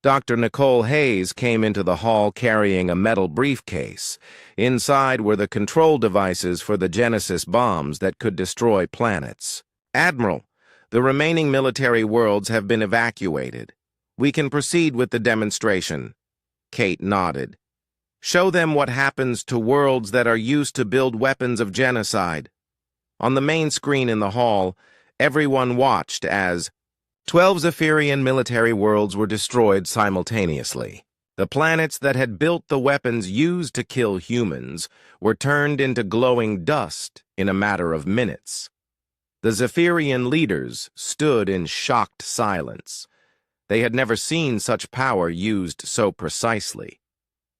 Dr. Nicole Hayes came into the hall carrying a metal briefcase. Inside were the control devices for the Genesis bombs that could destroy planets. "Admiral, the remaining military worlds have been evacuated. We can proceed with the demonstration." Kate nodded. "Show them what happens to worlds that are used to build weapons of genocide." On the main screen in the hall, everyone watched as 12 Zephyrian military worlds were destroyed simultaneously. The planets that had built the weapons used to kill humans were turned into glowing dust in a matter of minutes. The Zephyrian leaders stood in shocked silence. They had never seen such power used so precisely.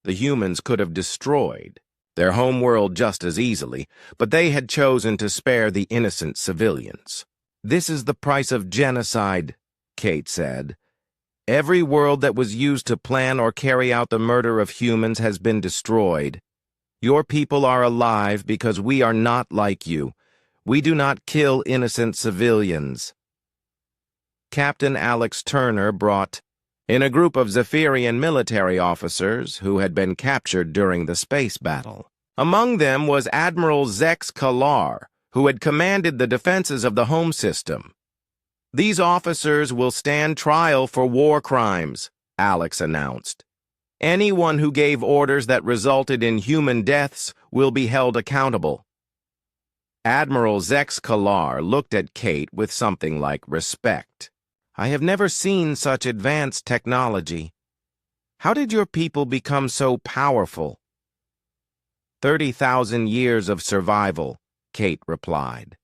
The humans could have destroyed their homeworld just as easily, but they had chosen to spare the innocent civilians. "This is the price of genocide," Kate said. "Every world that was used to plan or carry out the murder of humans has been destroyed. Your people are alive because we are not like you. We do not kill innocent civilians." Captain Alex Turner brought in a group of Zephyrian military officers who had been captured during the space battle. Among them was Admiral Zex Kalar, who had commanded the defenses of the home system. These officers will stand trial for war crimes, Alex announced. Anyone who gave orders that resulted in human deaths will be held accountable. Admiral Zex Kalar looked at Kate with something like respect. I have never seen such advanced technology. How did your people become so powerful? 30,000 years of survival, Kate replied.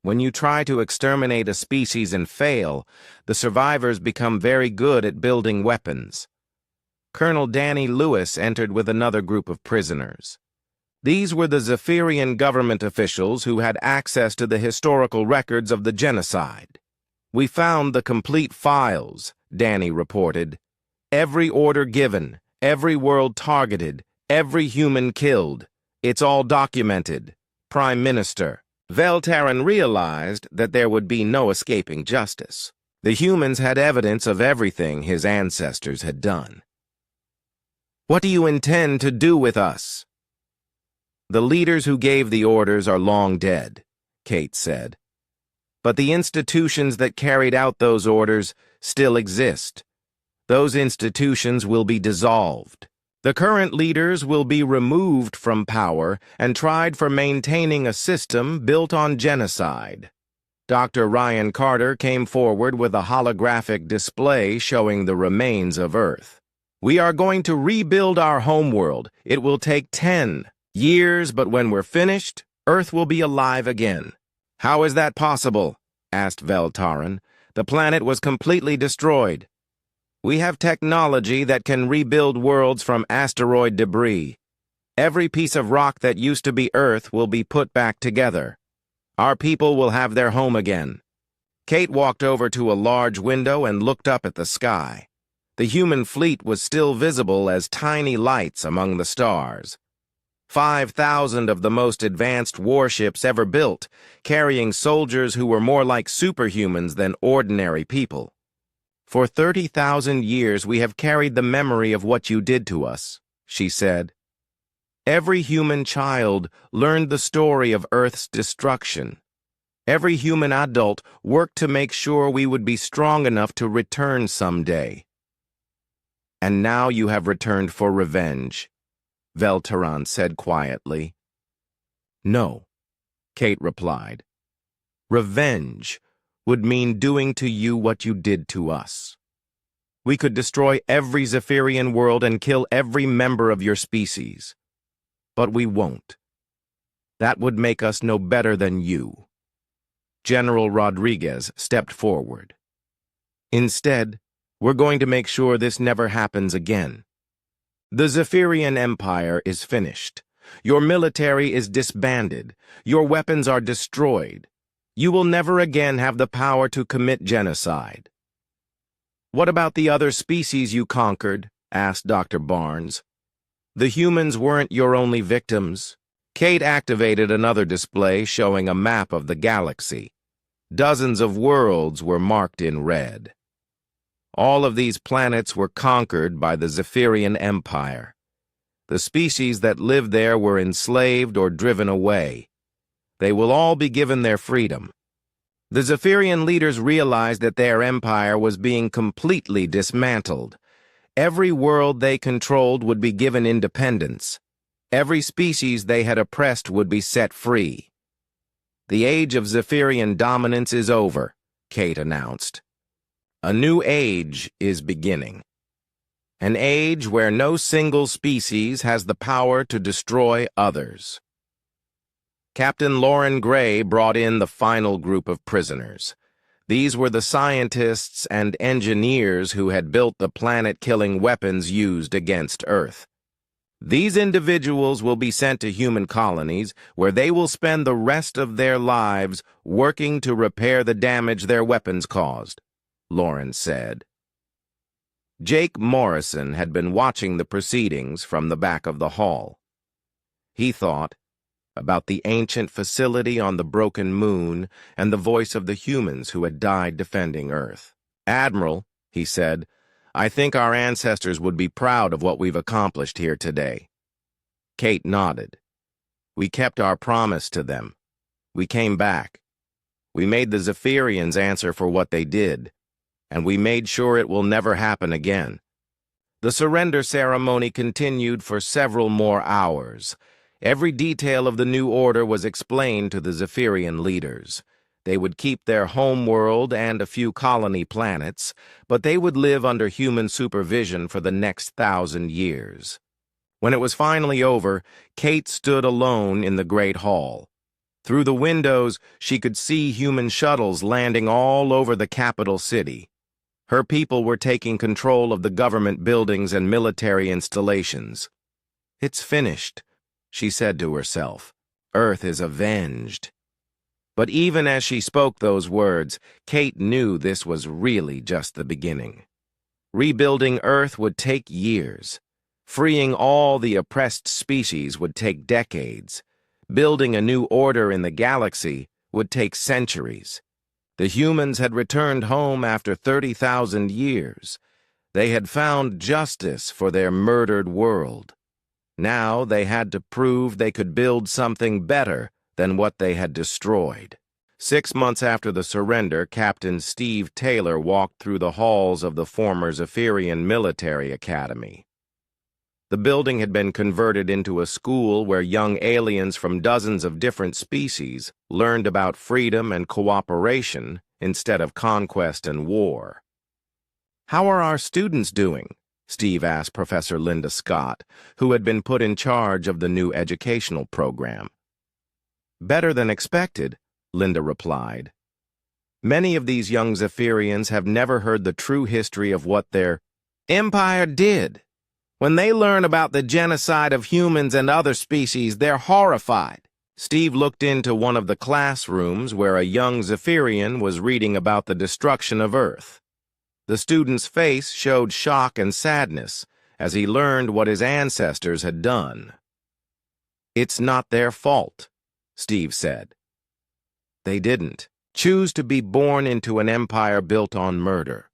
When you try to exterminate a species and fail, the survivors become very good at building weapons. Colonel Danny Lewis entered with another group of prisoners. These were the Zephyrian government officials who had access to the historical records of the genocide. We found the complete files, Danny reported. Every order given, every world targeted, every human killed. It's all documented. Prime Minister. Veltaran realized that there would be no escaping justice. The humans had evidence of everything his ancestors had done. What do you intend to do with us? The leaders who gave the orders are long dead, Kate said. But the institutions that carried out those orders still exist. Those institutions will be dissolved. The current leaders will be removed from power and tried for maintaining a system built on genocide. Dr. Ryan Carter came forward with a holographic display showing the remains of Earth. We are going to rebuild our homeworld. It will take 10 years, but when we're finished, Earth will be alive again. How is that possible? Asked Veltaran. The planet was completely destroyed. We have technology that can rebuild worlds from asteroid debris. Every piece of rock that used to be Earth will be put back together. Our people will have their home again. Kate walked over to a large window and looked up at the sky. The human fleet was still visible as tiny lights among the stars. 5,000 of the most advanced warships ever built, carrying soldiers who were more like superhumans than ordinary people. For 30,000 years we have carried the memory of what you did to us, she said. Every human child learned the story of Earth's destruction. Every human adult worked to make sure we would be strong enough to return someday. And now you have returned for revenge, Veltaran said quietly. No, Kate replied. Revenge would mean doing to you what you did to us. We could destroy every Zephyrian world and kill every member of your species. But we won't. That would make us no better than you. General Rodriguez stepped forward. Instead, we're going to make sure this never happens again. The Zephyrian Empire is finished. Your military is disbanded. Your weapons are destroyed. You will never again have the power to commit genocide. What about the other species you conquered? Asked Dr. Barnes. The humans weren't your only victims. Kate activated another display showing a map of the galaxy. Dozens of worlds were marked in red. All of these planets were conquered by the Zephyrian Empire. The species that lived there were enslaved or driven away. They will all be given their freedom. The Zephyrian leaders realized that their empire was being completely dismantled. Every world they controlled would be given independence. Every species they had oppressed would be set free. The age of Zephyrian dominance is over, Kate announced. A new age is beginning. An age where no single species has the power to destroy others. Captain Lauren Gray brought in the final group of prisoners. These were the scientists and engineers who had built the planet-killing weapons used against Earth. These individuals will be sent to human colonies where they will spend the rest of their lives working to repair the damage their weapons caused, Lauren said. Jake Morrison had been watching the proceedings from the back of the hall. He thought about the ancient facility on the broken moon and the voice of the humans who had died defending Earth. Admiral, he said, I think our ancestors would be proud of what we've accomplished here today. Kate nodded. We kept our promise to them. We came back. We made the Zephyrians answer for what they did, and we made sure it will never happen again. The surrender ceremony continued for several more hours. Every detail of the new order was explained to the Zephyrian leaders. They would keep their home world and a few colony planets, but they would live under human supervision for the next 1,000 years. When it was finally over, Kate stood alone in the Great Hall. Through the windows, she could see human shuttles landing all over the capital city. Her people were taking control of the government buildings and military installations. "It's finished," she said to herself. "Earth is avenged." But even as she spoke those words, Kate knew this was really just the beginning. Rebuilding Earth would take years. Freeing all the oppressed species would take decades. Building a new order in the galaxy would take centuries. The humans had returned home after 30,000 years. They had found justice for their murdered world. Now they had to prove they could build something better than what they had destroyed. 6 months after the surrender, Captain Steve Taylor walked through the halls of the former Zephyrian Military Academy. The building had been converted into a school where young aliens from dozens of different species learned about freedom and cooperation instead of conquest and war. "How are our students doing?" Steve asked Professor Linda Scott, who had been put in charge of the new educational program. "Better than expected," Linda replied. "Many of these young Zephyrians have never heard the true history of what their empire did. When they learn about the genocide of humans and other species, they're horrified." Steve looked into one of the classrooms where a young Zephyrian was reading about the destruction of Earth. The student's face showed shock and sadness as he learned what his ancestors had done. "It's not their fault," Steve said. "They didn't choose to be born into an empire built on murder.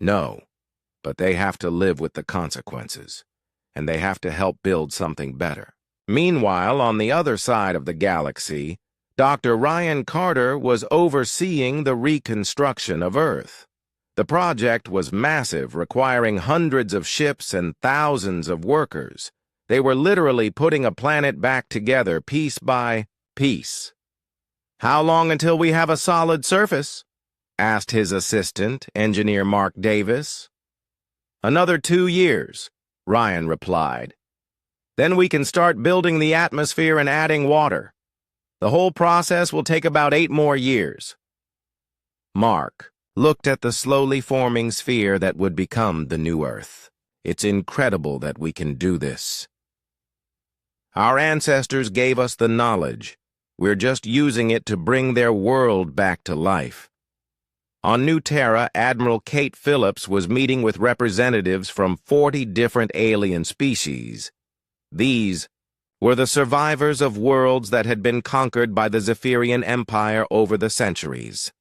No, but they have to live with the consequences, and they have to help build something better." Meanwhile, on the other side of the galaxy, Dr. Ryan Carter was overseeing the reconstruction of Earth. The project was massive, requiring hundreds of ships and thousands of workers. They were literally putting a planet back together piece by piece. "How long until we have a solid surface?" asked his assistant, Engineer Mark Davis. "Another 2 years," Ryan replied. "Then we can start building the atmosphere and adding water. The whole process will take about 8 more years." Mark looked at the slowly forming sphere that would become the new Earth. "It's incredible that we can do this. Our ancestors gave us the knowledge. We're just using it to bring their world back to life." On New Terra, Admiral Kate Phillips was meeting with representatives from 40 different alien species. These were the survivors of worlds that had been conquered by the Zephyrian Empire over the centuries.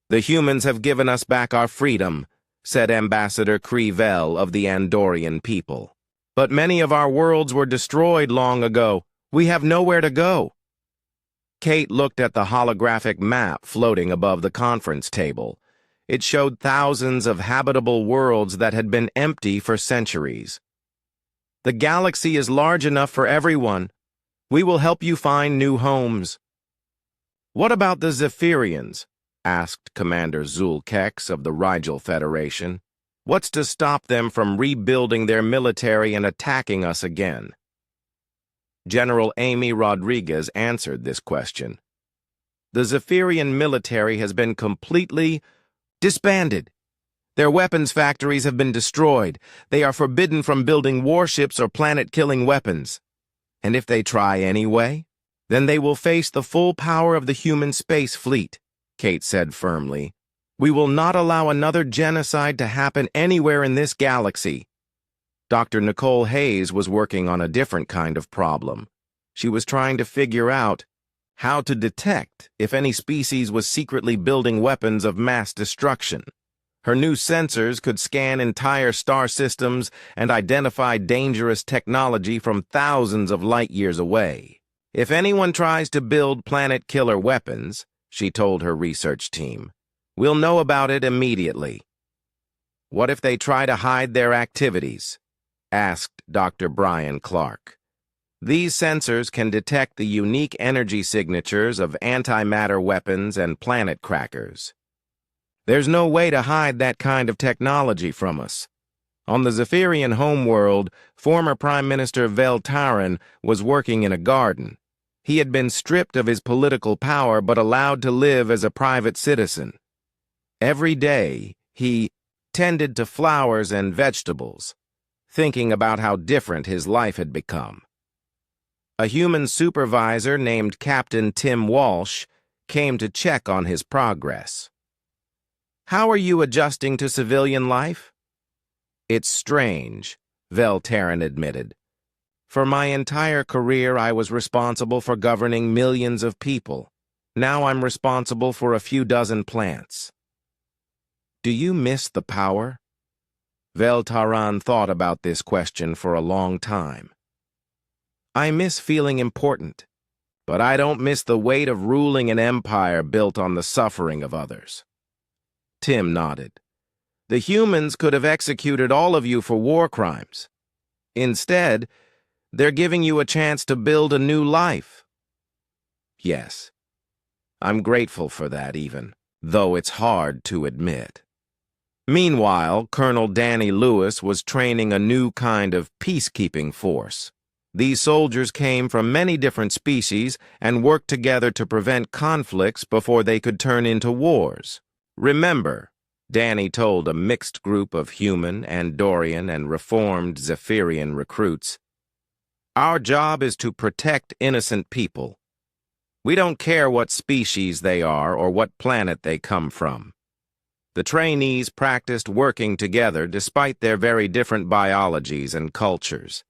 "The humans have given us back our freedom," said Ambassador Krevell of the Andorian people. "But many of our worlds were destroyed long ago. We have nowhere to go." Kate looked at the holographic map floating above the conference table. It showed thousands of habitable worlds that had been empty for centuries. "The galaxy is large enough for everyone. We will help you find new homes." "What about the Zephyrians?" asked Commander Zul Kex of the Rigel Federation. "What's to stop them from rebuilding their military and attacking us again?" General Amy Rodriguez answered this question. "The Zephyrian military has been completely disbanded. Their weapons factories have been destroyed. They are forbidden from building warships or planet-killing weapons. And if they try anyway, then they will face the full power of the human space fleet," Kate said firmly. "We will not allow another genocide to happen anywhere in this galaxy." Dr. Nicole Hayes was working on a different kind of problem. She was trying to figure out how to detect if any species was secretly building weapons of mass destruction. Her new sensors could scan entire star systems and identify dangerous technology from thousands of light years away. If anyone tries to build planet-killer weapons, she told her research team. "We'll know about it immediately." "What if they try to hide their activities?" asked Dr. Brian Clark. "These sensors can detect the unique energy signatures of antimatter weapons and planet crackers. There's no way to hide that kind of technology from us." On the Zephyrian homeworld, former Prime Minister Veltaran was working in a garden. He had been stripped of his political power but allowed to live as a private citizen. Every day, he tended to flowers and vegetables, thinking about how different his life had become. A human supervisor named Captain Tim Walsh came to check on his progress. "How are you adjusting to civilian life?" "It's strange," Veltaran admitted. "For my entire career, I was responsible for governing millions of people. Now I'm responsible for a few dozen plants." "Do you miss the power?" Veltaran thought about this question for a long time. "I miss feeling important, but I don't miss the weight of ruling an empire built on the suffering of others." Tim nodded. "The humans could have executed all of you for war crimes. Instead, they're giving you a chance to build a new life." "Yes, I'm grateful for that even, though it's hard to admit." Meanwhile, Colonel Danny Lewis was training a new kind of peacekeeping force. These soldiers came from many different species and worked together to prevent conflicts before they could turn into wars. "Remember," Danny told a mixed group of human, Andorian, and reformed Zephyrian recruits, "our job is to protect innocent people. We don't care what species they are or what planet they come from." The trainees practiced working together despite their very different biologies and cultures.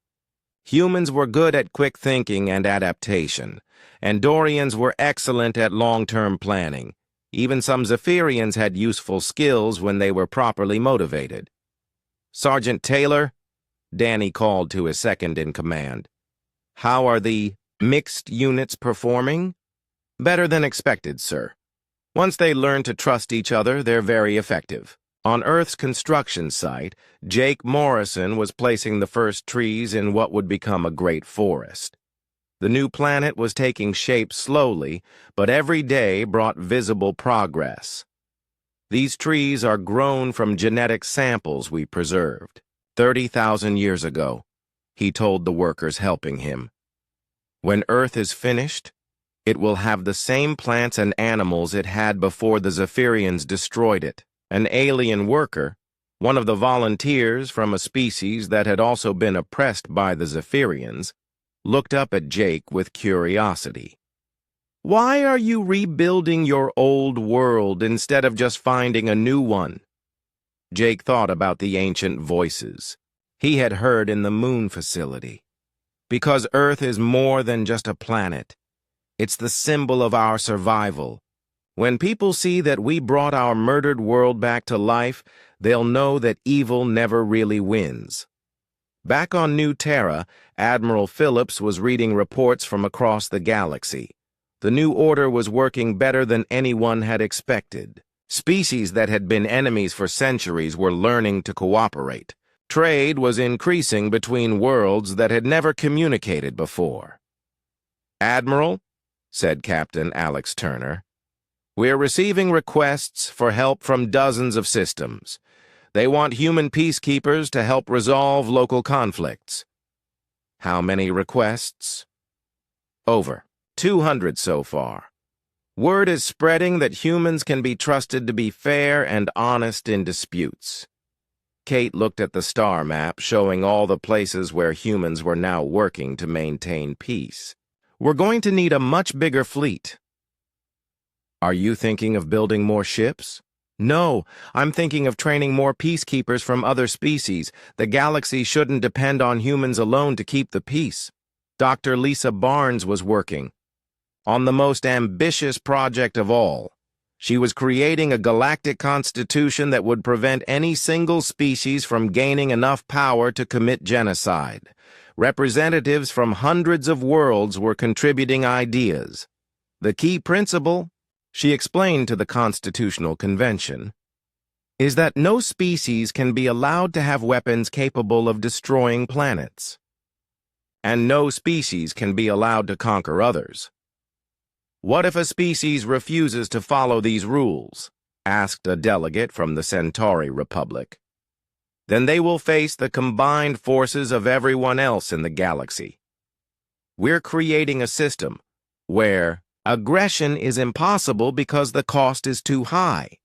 Humans were good at quick thinking and adaptation. Andorians were excellent at long-term planning. Even some Zephyrians had useful skills when they were properly motivated. "Sergeant Taylor," Danny called to his second-in-command, "how are the mixed units performing?" "Better than expected, sir. Once they learn to trust each other, they're very effective." On Earth's construction site, Jake Morrison was placing the first trees in what would become a great forest. The new planet was taking shape slowly, but every day brought visible progress. "These trees are grown from genetic samples we preserved 30,000 years ago," he told the workers helping him. "When Earth is finished, it will have the same plants and animals it had before the Zephyrians destroyed it." An alien worker, one of the volunteers from a species that had also been oppressed by the Zephyrians, looked up at Jake with curiosity. "Why are you rebuilding your old world instead of just finding a new one?" Jake thought about the ancient voices he had heard in the moon facility. "Because Earth is more than just a planet. It's the symbol of our survival. When people see that we brought our murdered world back to life, they'll know that evil never really wins." Back on New Terra, Admiral Phillips was reading reports from across the galaxy. The new order was working better than anyone had expected. Species that had been enemies for centuries were learning to cooperate. Trade was increasing between worlds that had never communicated before. "Admiral," said Captain Alex Turner, "we're receiving requests for help from dozens of systems. They want human peacekeepers to help resolve local conflicts." "How many requests?" "Over 200 so far. Word is spreading that humans can be trusted to be fair and honest in disputes." Kate looked at the star map showing all the places where humans were now working to maintain peace. "We're going to need a much bigger fleet." "Are you thinking of building more ships?" "No, I'm thinking of training more peacekeepers from other species. The galaxy shouldn't depend on humans alone to keep the peace." Dr. Lisa Barnes was working on the most ambitious project of all. She was creating a galactic constitution that would prevent any single species from gaining enough power to commit genocide. Representatives from hundreds of worlds were contributing ideas. The key principle: She explained to the Constitutional Convention, is that no species can be allowed to have weapons capable of destroying planets. And no species can be allowed to conquer others. What if a species refuses to follow these rules? Asked a delegate from the Centauri Republic. Then they will face the combined forces of everyone else in the galaxy. We're creating a system where aggression is impossible because the cost is too high.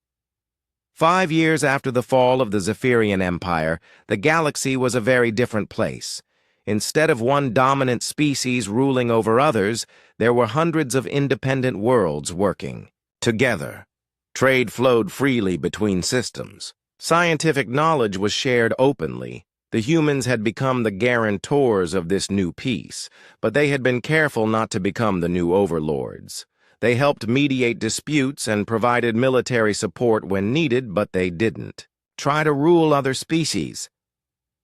5 years after the fall of the Zephyrian Empire, the galaxy was a very different place. Instead of one dominant species ruling over others, there were hundreds of independent worlds working together. Trade flowed freely between systems. Scientific knowledge was shared openly. The humans had become the guarantors of this new peace, but they had been careful not to become the new overlords. They helped mediate disputes and provided military support when needed, but they didn't try to rule other species.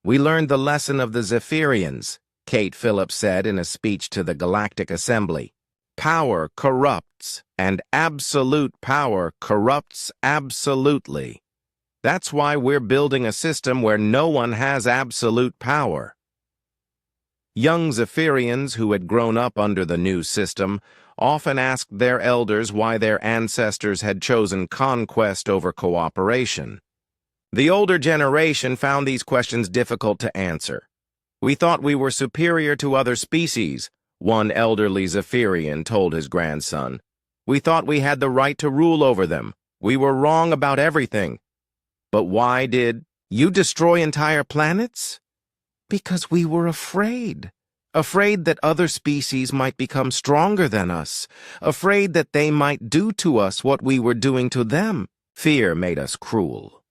We learned the lesson of the Zephyrians, Kate Phillips said in a speech to the Galactic Assembly. Power corrupts, and absolute power corrupts absolutely. That's why we're building a system where no one has absolute power. Young Zephyrians who had grown up under the new system often asked their elders why their ancestors had chosen conquest over cooperation. The older generation found these questions difficult to answer. We thought we were superior to other species, one elderly Zephyrian told his grandson. We thought we had the right to rule over them. We were wrong about everything. But why did you destroy entire planets? Because we were afraid. Afraid that other species might become stronger than us. Afraid that they might do to us what we were doing to them. Fear made us cruel.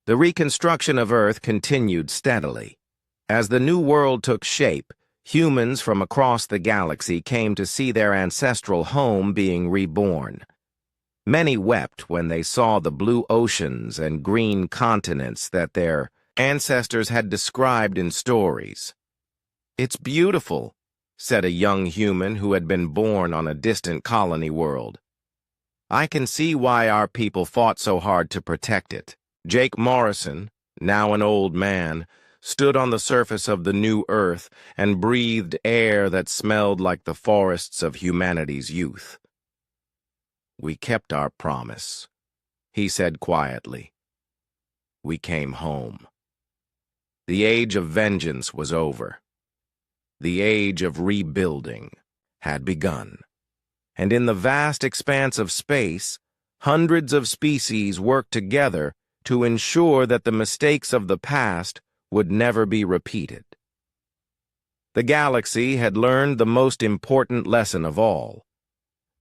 The reconstruction of Earth continued steadily. As the new world took shape, humans from across the galaxy came to see their ancestral home being reborn. Many wept when they saw the blue oceans and green continents that their ancestors had described in stories. It's beautiful, said a young human who had been born on a distant colony world. I can see why our people fought so hard to protect it. Jake Morrison, now an old man, stood on the surface of the new Earth and breathed air that smelled like the forests of humanity's youth. We kept our promise, he said quietly. We came home. The age of vengeance was over. The age of rebuilding had begun. And in the vast expanse of space, hundreds of species worked together to ensure that the mistakes of the past would never be repeated. The galaxy had learned the most important lesson of all,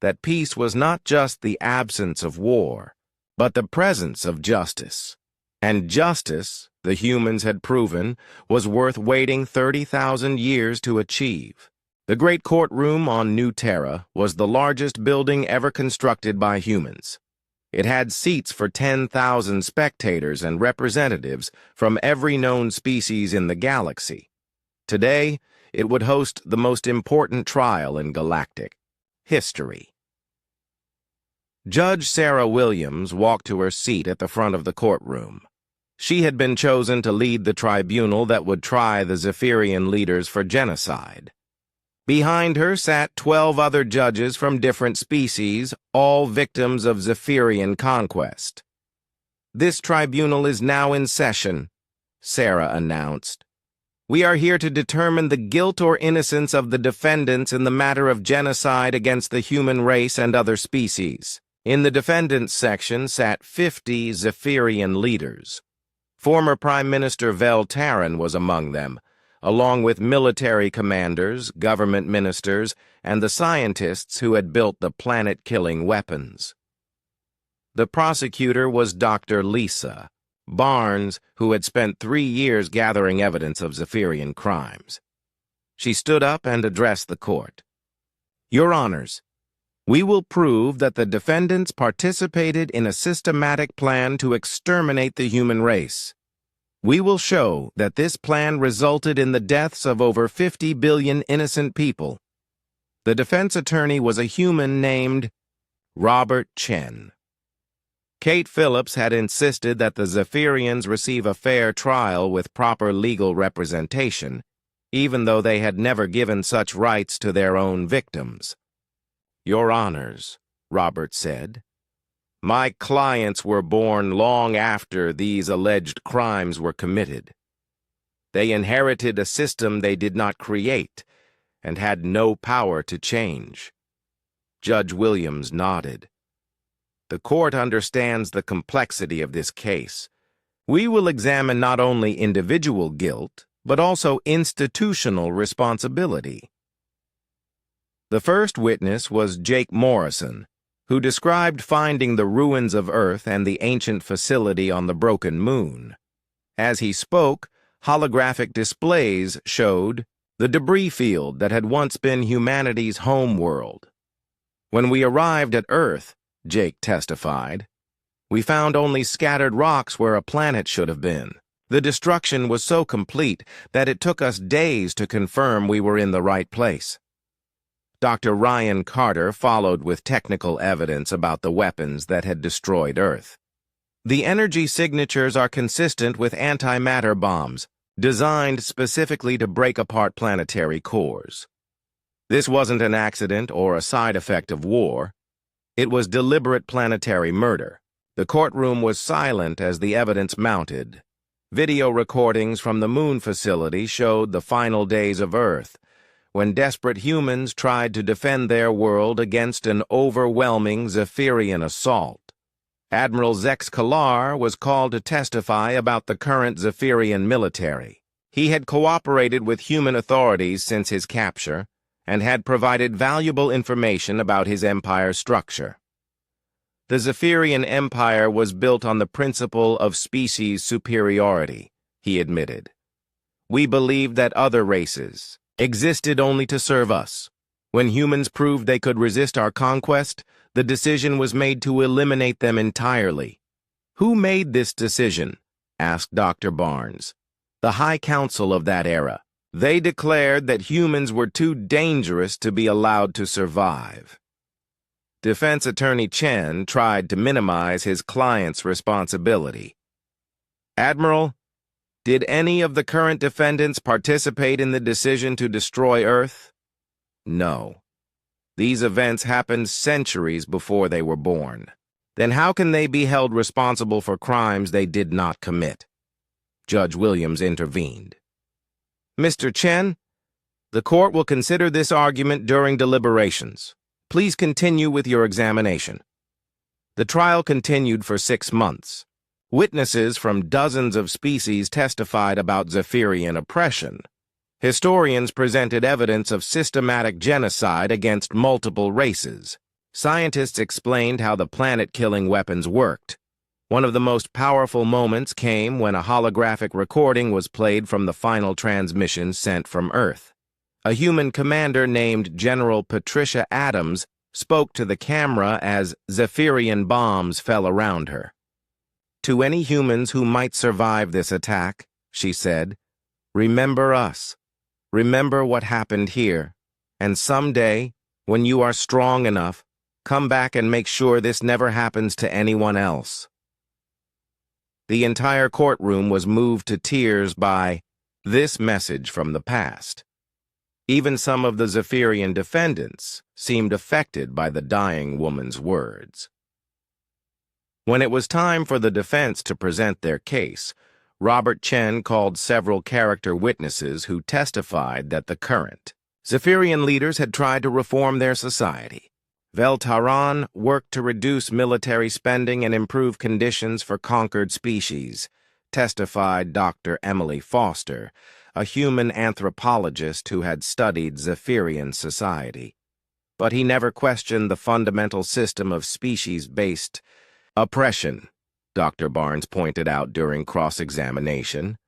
that peace was not just the absence of war, but the presence of justice. And justice, the humans had proven, was worth waiting 30,000 years to achieve. The great courtroom on New Terra was the largest building ever constructed by humans. It had seats for 10,000 spectators and representatives from every known species in the galaxy. Today, it would host the most important trial in galactic history. Judge Sarah Williams walked to her seat at the front of the courtroom. She had been chosen to lead the tribunal that would try the Zephyrian leaders for genocide. Behind her sat 12 other judges from different species, all victims of Zephyrian conquest. This tribunal is now in session, Sarah announced. We are here to determine the guilt or innocence of the defendants in the matter of genocide against the human race and other species. In the defendants section sat 50 Zephyrian leaders. Former Prime Minister Vel Taryn was among them, along with military commanders, government ministers, and the scientists who had built the planet-killing weapons. The prosecutor was Dr. Lisa Barnes, who had spent 3 years gathering evidence of Zephyrian crimes. She stood up and addressed the court. Your Honors, we will prove that the defendants participated in a systematic plan to exterminate the human race. We will show that this plan resulted in the deaths of over 50 billion innocent people. The defense attorney was a human named Robert Chen. Kate Phillips had insisted that the Zephyrians receive a fair trial with proper legal representation, even though they had never given such rights to their own victims. "Your Honors," Robert said, "my clients were born long after these alleged crimes were committed. They inherited a system they did not create and had no power to change." Judge Williams nodded. "The court understands the complexity of this case. We will examine not only individual guilt, but also institutional responsibility." The first witness was Jake Morrison, who described finding the ruins of Earth and the ancient facility on the broken moon. As he spoke, holographic displays showed the debris field that had once been humanity's home world. "When we arrived at Earth," Jake testified, "we found only scattered rocks where a planet should have been. The destruction was so complete that it took us days to confirm we were in the right place." Dr. Ryan Carter followed with technical evidence about the weapons that had destroyed Earth. "The energy signatures are consistent with antimatter bombs, designed specifically to break apart planetary cores. This wasn't an accident or a side effect of war. It was deliberate planetary murder." The courtroom was silent as the evidence mounted. Video recordings from the moon facility showed the final days of Earth, when desperate humans tried to defend their world against an overwhelming Zephyrian assault. Admiral Zex Kalar was called to testify about the current Zephyrian military. He had cooperated with human authorities since his capture and had provided valuable information about his empire's structure. The Zephyrian Empire was built on the principle of species superiority, he admitted. "We believed that other races existed only to serve us. When humans proved they could resist our conquest, the decision was made to eliminate them entirely." "Who made this decision?" asked Dr. Barnes. "The High Council of that era. They declared that humans were too dangerous to be allowed to survive." Defense Attorney Chen tried to minimize his client's responsibility. "Admiral, did any of the current defendants participate in the decision to destroy Earth?" "No. These events happened centuries before they were born. Then how can they be held responsible for crimes they did not commit?" Judge Williams intervened. "Mr. Chen, the court will consider this argument during deliberations. Please continue with your examination." The trial continued for 6 months. Witnesses from dozens of species testified about Zephyrian oppression. Historians presented evidence of systematic genocide against multiple races. Scientists explained how the planet-killing weapons worked. One of the most powerful moments came when a holographic recording was played from the final transmission sent from Earth. A human commander named General Patricia Adams spoke to the camera as Zephyrian bombs fell around her. "To any humans who might survive this attack," she said, "remember us. Remember what happened here. And someday, when you are strong enough, come back and make sure this never happens to anyone else." The entire courtroom was moved to tears by this message from the past. Even some of the Zephyrian defendants seemed affected by the dying woman's words. When it was time for the defense to present their case, Robert Chen called several character witnesses who testified that the current Zephyrian leaders had tried to reform their society. Veltaran worked to reduce military spending and improve conditions for conquered species, testified Dr. Emily Foster, a human anthropologist who had studied Zephyrian society. But he never questioned the fundamental system of species-based oppression, Dr. Barnes pointed out during cross-examination.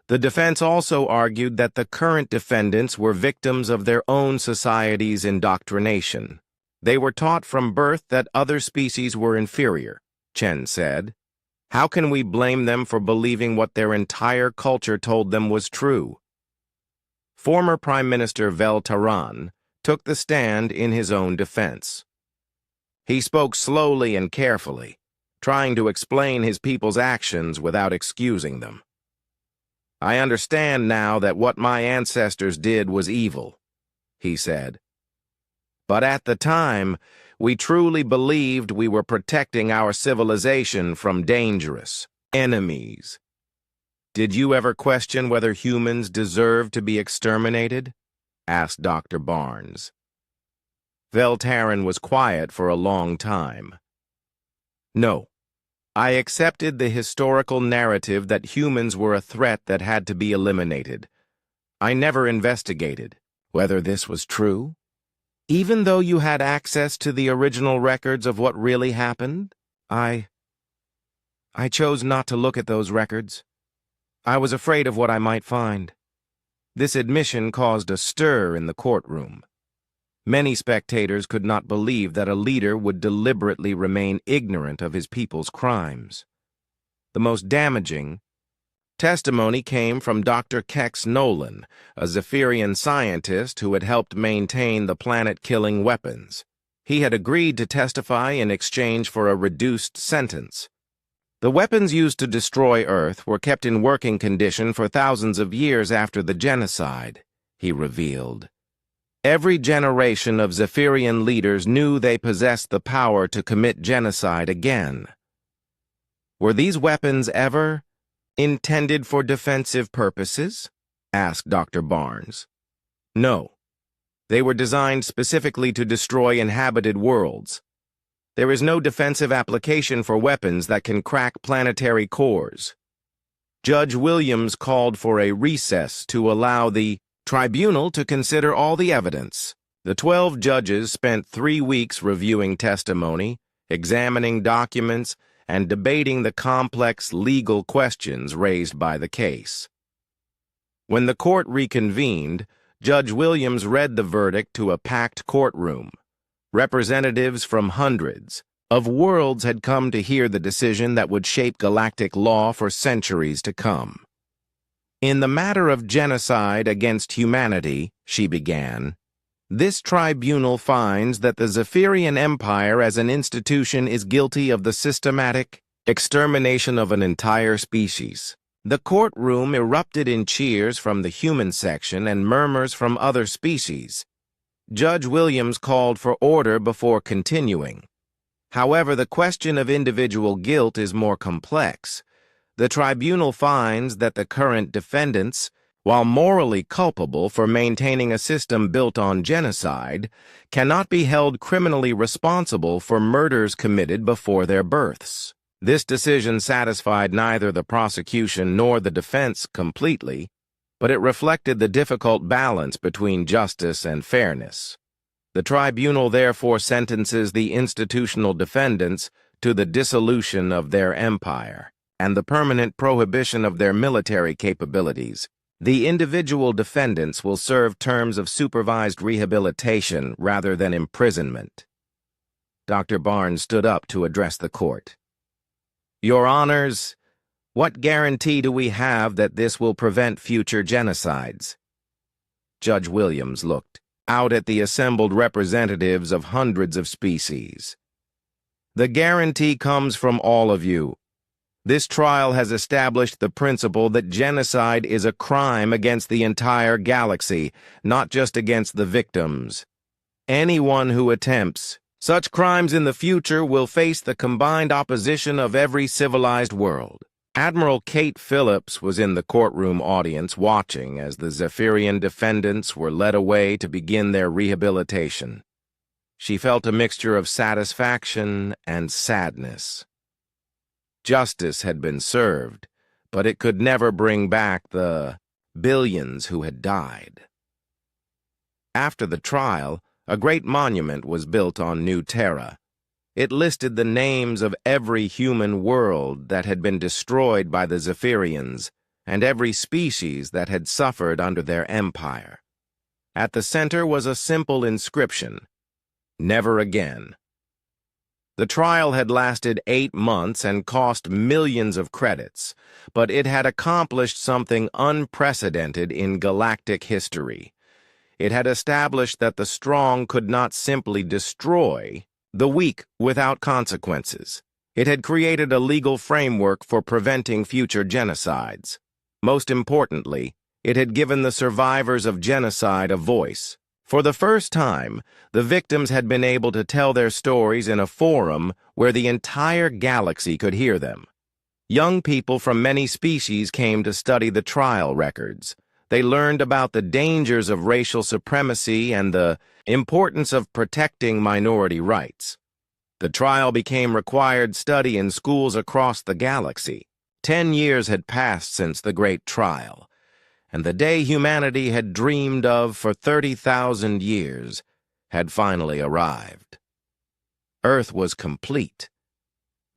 The defense also argued that the current defendants were victims of their own society's indoctrination. They were taught from birth that other species were inferior, Chen said. How can we blame them for believing what their entire culture told them was true? Former Prime Minister Veltaran took the stand in his own defense. He spoke slowly and carefully, trying to explain his people's actions without excusing them. "I understand now that what my ancestors did was evil," he said. "But at the time, we truly believed we were protecting our civilization from dangerous enemies. Did you ever question whether humans deserve to be exterminated?" asked Dr. Barnes. Veltarin was quiet for a long time. "No. I accepted the historical narrative that humans were a threat that had to be eliminated. I never investigated whether this was true. Even though you had access to the original records of what really happened, I chose not to look at those records. I was afraid of what I might find." This admission caused a stir in the courtroom. Many spectators could not believe that a leader would deliberately remain ignorant of his people's crimes. The most damaging testimony came from Dr. Kex Nolan, a Zephyrian scientist who had helped maintain the planet-killing weapons. He had agreed to testify in exchange for a reduced sentence. The weapons used to destroy Earth were kept in working condition for thousands of years after the genocide, he revealed. Every generation of Zephyrian leaders knew they possessed the power to commit genocide again. "Were these weapons ever intended for defensive purposes?" asked Dr. Barnes. "No. They were designed specifically to destroy inhabited worlds. There is no defensive application for weapons that can crack planetary cores." Judge Williams called for a recess to allow the tribunal to consider all the evidence. The 12 judges spent 3 weeks reviewing testimony, examining documents, and debating the complex legal questions raised by the case. When the court reconvened, Judge Williams read the verdict to a packed courtroom. Representatives from hundreds of worlds had come to hear the decision that would shape galactic law for centuries to come. "In the matter of genocide against humanity," she began, "this tribunal finds that the Zephyrian Empire as an institution is guilty of the systematic extermination of an entire species." The courtroom erupted in cheers from the human section and murmurs from other species. Judge Williams called for order before continuing. "However, the question of individual guilt is more complex. The tribunal finds that the current defendants, while morally culpable for maintaining a system built on genocide, cannot be held criminally responsible for murders committed before their births." This decision satisfied neither the prosecution nor the defense completely, but it reflected the difficult balance between justice and fairness. The tribunal therefore sentences the institutional defendants to the dissolution of their empire and the permanent prohibition of their military capabilities. The individual defendants will serve terms of supervised rehabilitation rather than imprisonment. Dr. Barnes stood up to address the court. "Your Honors, what guarantee do we have that this will prevent future genocides?" Judge Williams looked out at the assembled representatives of hundreds of species. "The guarantee comes from all of you. This trial has established the principle that genocide is a crime against the entire galaxy, not just against the victims. Anyone who attempts such crimes in the future will face the combined opposition of every civilized world." Admiral Kate Phillips was in the courtroom audience watching as the Zephyrian defendants were led away to begin their rehabilitation. She felt a mixture of satisfaction and sadness. Justice had been served, but it could never bring back the billions who had died. After the trial, a great monument was built on New Terra. It listed the names of every human world that had been destroyed by the Zephyrians and every species that had suffered under their empire. At the center was a simple inscription, "Never again." The trial had lasted 8 months and cost millions of credits, but it had accomplished something unprecedented in galactic history. It had established that the strong could not simply destroy the weak without consequences. It had created a legal framework for preventing future genocides. Most importantly, it had given the survivors of genocide a voice. For the first time, the victims had been able to tell their stories in a forum where the entire galaxy could hear them. Young people from many species came to study the trial records. They learned about the dangers of racial supremacy and the importance of protecting minority rights. The trial became required study in schools across the galaxy. 10 years had passed since the Great Trial, and the day humanity had dreamed of for 30,000 years had finally arrived. Earth was complete.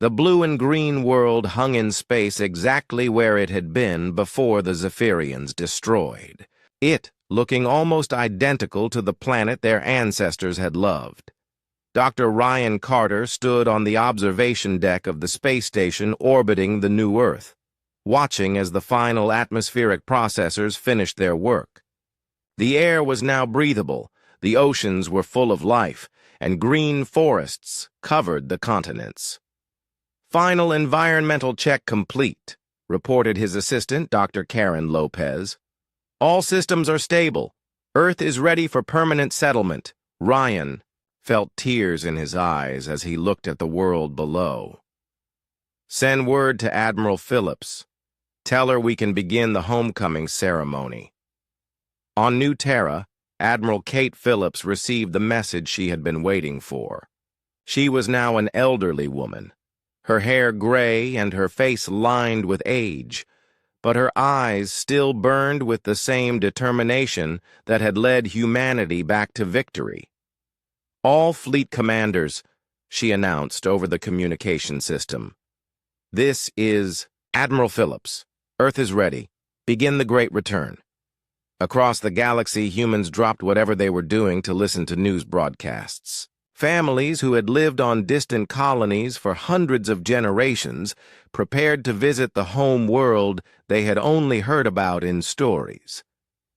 The blue and green world hung in space exactly where it had been before the Zephyrians destroyed it, looking almost identical to the planet their ancestors had loved. Dr. Ryan Carter stood on the observation deck of the space station orbiting the new Earth, watching as the final atmospheric processors finished their work. The air was now breathable, the oceans were full of life, and green forests covered the continents. "Final environmental check complete," reported his assistant, Dr. Karen Lopez. "All systems are stable. Earth is ready for permanent settlement." Ryan felt tears in his eyes as he looked at the world below. "Send word to Admiral Phillips. Tell her we can begin the homecoming ceremony." On New Terra, Admiral Kate Phillips received the message she had been waiting for. She was now an elderly woman, her hair gray and her face lined with age, but her eyes still burned with the same determination that had led humanity back to victory. "All fleet commanders," she announced over the communication system. "This is Admiral Phillips. Earth is ready. Begin the Great Return." Across the galaxy, humans dropped whatever they were doing to listen to news broadcasts. Families who had lived on distant colonies for hundreds of generations prepared to visit the home world they had only heard about in stories.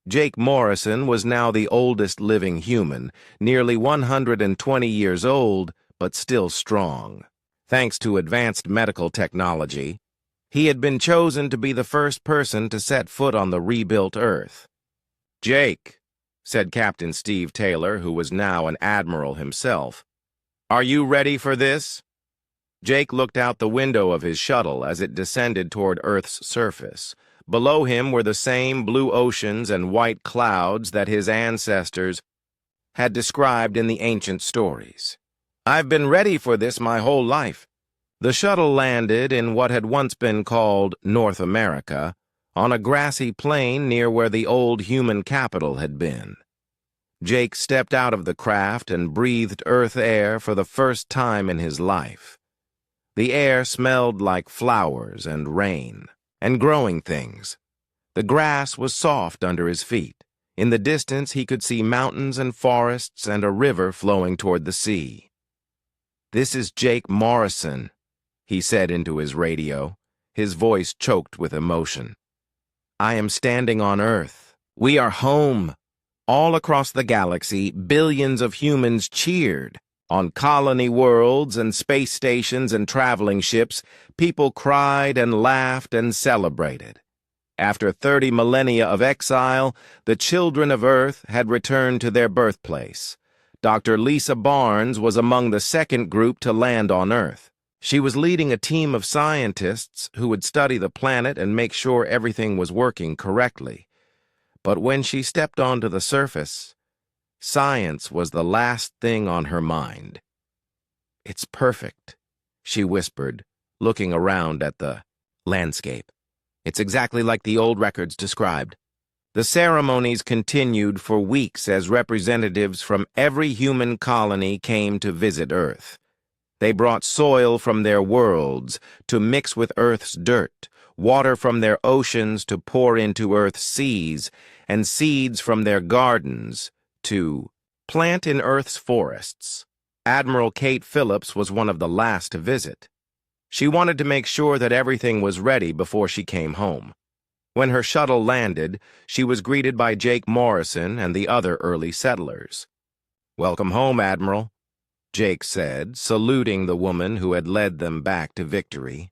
Jake Morrison was now the oldest living human, nearly 120 years old, but still strong. Thanks to advanced medical technology, he had been chosen to be the first person to set foot on the rebuilt Earth. "Jake," said Captain Steve Taylor, who was now an admiral himself, "are you ready for this?" Jake looked out the window of his shuttle as it descended toward Earth's surface. Below him were the same blue oceans and white clouds that his ancestors had described in the ancient stories. "I've been ready for this my whole life." The shuttle landed in what had once been called North America, on a grassy plain near where the old human capital had been. Jake stepped out of the craft and breathed Earth air for the first time in his life. The air smelled like flowers and rain and growing things. The grass was soft under his feet. In the distance, he could see mountains and forests and a river flowing toward the sea. "This is Jake Morrison," he said into his radio, his voice choked with emotion. "I am standing on Earth. We are home." All across the galaxy, billions of humans cheered. On colony worlds and space stations and traveling ships, people cried and laughed and celebrated. After 30 millennia of exile, the children of Earth had returned to their birthplace. Dr. Lisa Barnes was among the second group to land on Earth. She was leading a team of scientists who would study the planet and make sure everything was working correctly. But when she stepped onto the surface, science was the last thing on her mind. "It's perfect," she whispered, looking around at the landscape. "It's exactly like the old records described." The ceremonies continued for weeks as representatives from every human colony came to visit Earth. They brought soil from their worlds to mix with Earth's dirt, water from their oceans to pour into Earth's seas, and seeds from their gardens to plant in Earth's forests. Admiral Kate Phillips was one of the last to visit. She wanted to make sure that everything was ready before she came home. When her shuttle landed, she was greeted by Jake Morrison and the other early settlers. "Welcome home, Admiral," Jake said, saluting the woman who had led them back to victory.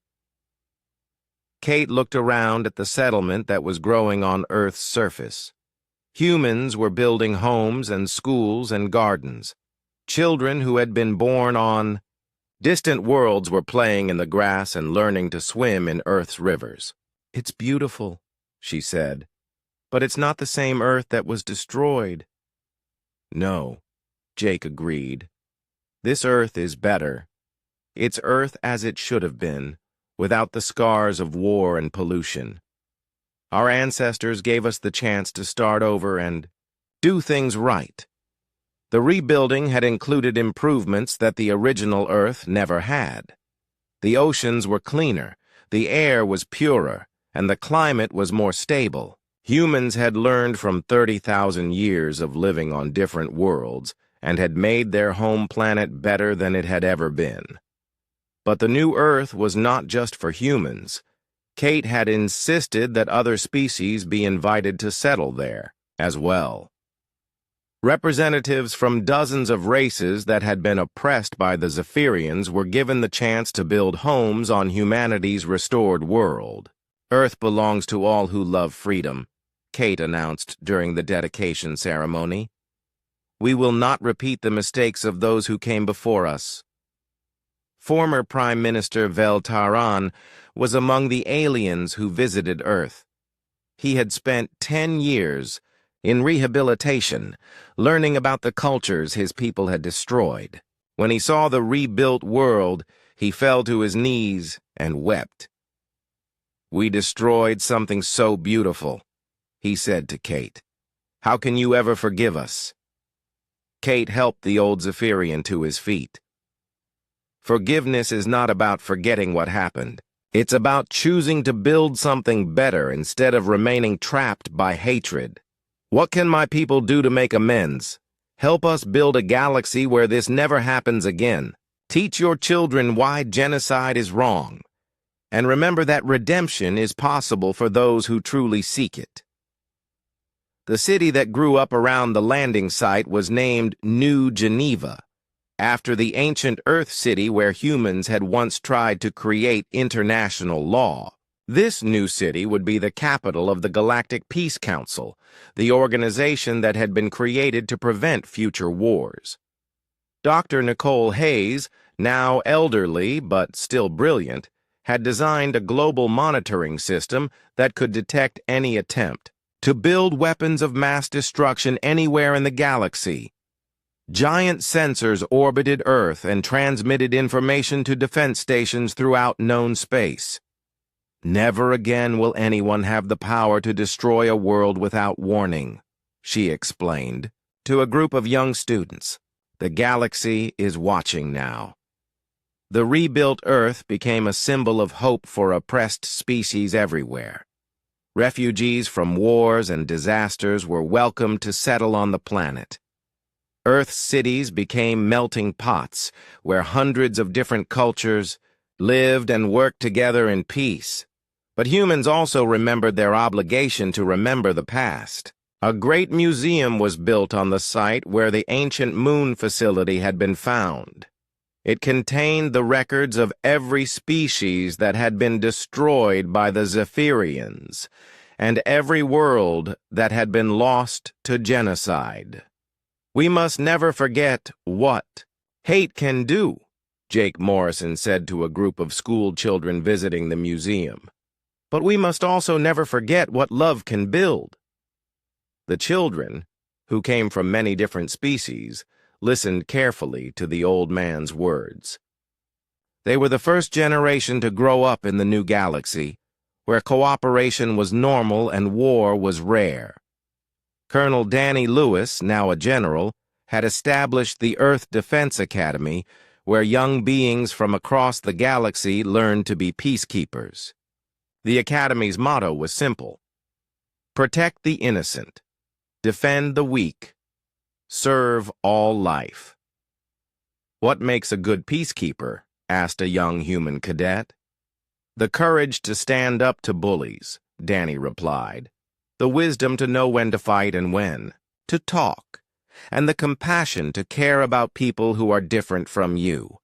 Kate looked around at the settlement that was growing on Earth's surface. Humans were building homes and schools and gardens. Children who had been born on distant worlds were playing in the grass and learning to swim in Earth's rivers. "It's beautiful," she said, "but it's not the same Earth that was destroyed." "No," Jake agreed. "This Earth is better. It's Earth as it should have been, without the scars of war and pollution. Our ancestors gave us the chance to start over and do things right. The rebuilding had included improvements that the original Earth never had. The oceans were cleaner, the air was purer, and the climate was more stable. Humans had learned from 30,000 years of living on different worlds and had made their home planet better than it had ever been. But the new Earth was not just for humans. Kate had insisted that other species be invited to settle there as well. Representatives from dozens of races that had been oppressed by the Zephyrians were given the chance to build homes on humanity's restored world. "Earth belongs to all who love freedom," Kate announced during the dedication ceremony. "We will not repeat the mistakes of those who came before us." Former Prime Minister Vel Taran was among the aliens who visited Earth. He had spent 10 years in rehabilitation, learning about the cultures his people had destroyed. When he saw the rebuilt world, he fell to his knees and wept. "We destroyed something so beautiful," he said to Kate. "How can you ever forgive us?" Kate helped the old Zephyrian to his feet. "Forgiveness is not about forgetting what happened. It's about choosing to build something better instead of remaining trapped by hatred. What can my people do to make amends? Help us build a galaxy where this never happens again. Teach your children why genocide is wrong. And remember that redemption is possible for those who truly seek it." The city that grew up around the landing site was named New Geneva, after the ancient Earth city where humans had once tried to create international law. This new city would be the capital of the Galactic Peace Council, the organization that had been created to prevent future wars. Dr. Nicole Hayes, now elderly but still brilliant, had designed a global monitoring system that could detect any attempt to build weapons of mass destruction anywhere in the galaxy. Giant sensors orbited Earth and transmitted information to defense stations throughout known space. "Never again will anyone have the power to destroy a world without warning," she explained to a group of young students. "The galaxy is watching now." The rebuilt Earth became a symbol of hope for oppressed species everywhere. Refugees from wars and disasters were welcomed to settle on the planet. Earth's cities became melting pots where hundreds of different cultures lived and worked together in peace. But humans also remembered their obligation to remember the past. A great museum was built on the site where the ancient moon facility had been found. It contained the records of every species that had been destroyed by the Zephyrians, and every world that had been lost to genocide. "We must never forget what hate can do," Jake Morrison said to a group of school children visiting the museum. "But we must also never forget what love can build." The children, who came from many different species, listened carefully to the old man's words. They were the first generation to grow up in the new galaxy, where cooperation was normal and war was rare. Colonel Danny Lewis, now a general, had established the Earth Defense Academy, where young beings from across the galaxy learned to be peacekeepers. The Academy's motto was simple: protect the innocent, defend the weak, serve all life. "What makes a good peacekeeper?" asked a young human cadet. "The courage to stand up to bullies, Danny replied. "The wisdom to know when to fight and when, to talk, and the compassion to care about people who are different from you."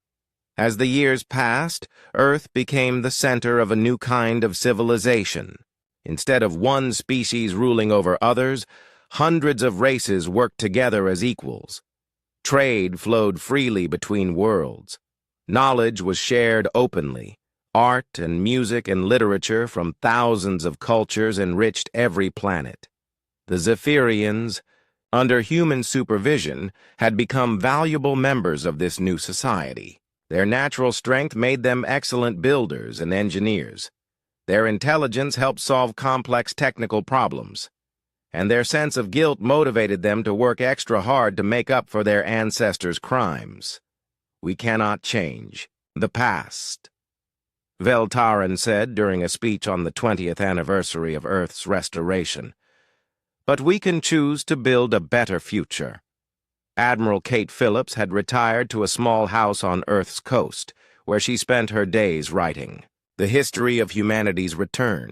As the years passed, Earth became the center of a new kind of civilization. Instead of one species ruling over others, hundreds of races worked together as equals. Trade flowed freely between worlds. Knowledge was shared openly. Art and music and literature from thousands of cultures enriched every planet. The Zephyrians, under human supervision, had become valuable members of this new society. Their natural strength made them excellent builders and engineers. Their intelligence helped solve complex technical problems. And their sense of guilt motivated them to work extra hard to make up for their ancestors' crimes. "We cannot change the past," Veltaran said during a speech on the 20th anniversary of Earth's restoration. "But we can choose to build a better future." Admiral Kate Phillips had retired to a small house on Earth's coast, where she spent her days writing the history of humanity's return.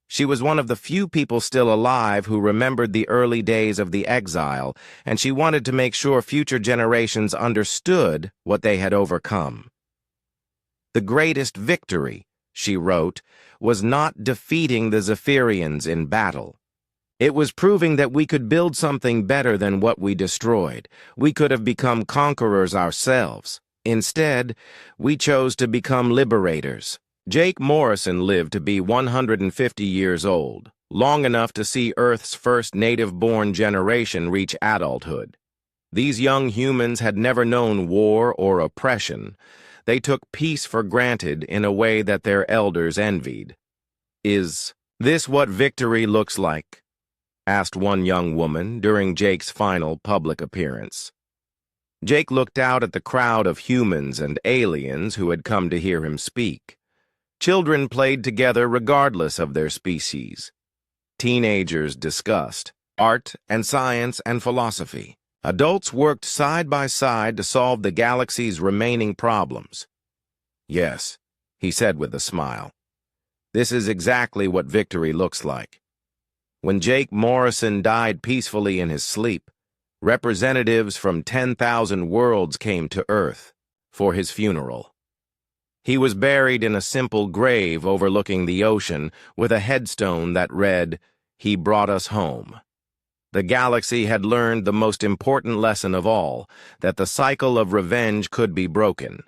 She was one of the few people still alive who remembered the early days of the exile, and she wanted to make sure future generations understood what they had overcome. "The greatest victory," she wrote, "was not defeating the Zephyrians in battle. It was proving that we could build something better than what we destroyed. We could have become conquerors ourselves. Instead, we chose to become liberators." Jake Morrison lived to be 150 years old, long enough to see Earth's first native-born generation reach adulthood. These young humans had never known war or oppression. They took peace for granted in a way that their elders envied. "Is this what victory looks like?" asked one young woman during Jake's final public appearance. Jake looked out at the crowd of humans and aliens who had come to hear him speak. Children played together regardless of their species. Teenagers discussed art and science and philosophy. Adults worked side by side to solve the galaxy's remaining problems. "Yes," he said with a smile. "This is exactly what victory looks like." When Jake Morrison died peacefully in his sleep, representatives from 10,000 worlds came to Earth for his funeral. He was buried in a simple grave overlooking the ocean with a headstone that read, "He brought us home." The galaxy had learned the most important lesson of all, that the cycle of revenge could be broken.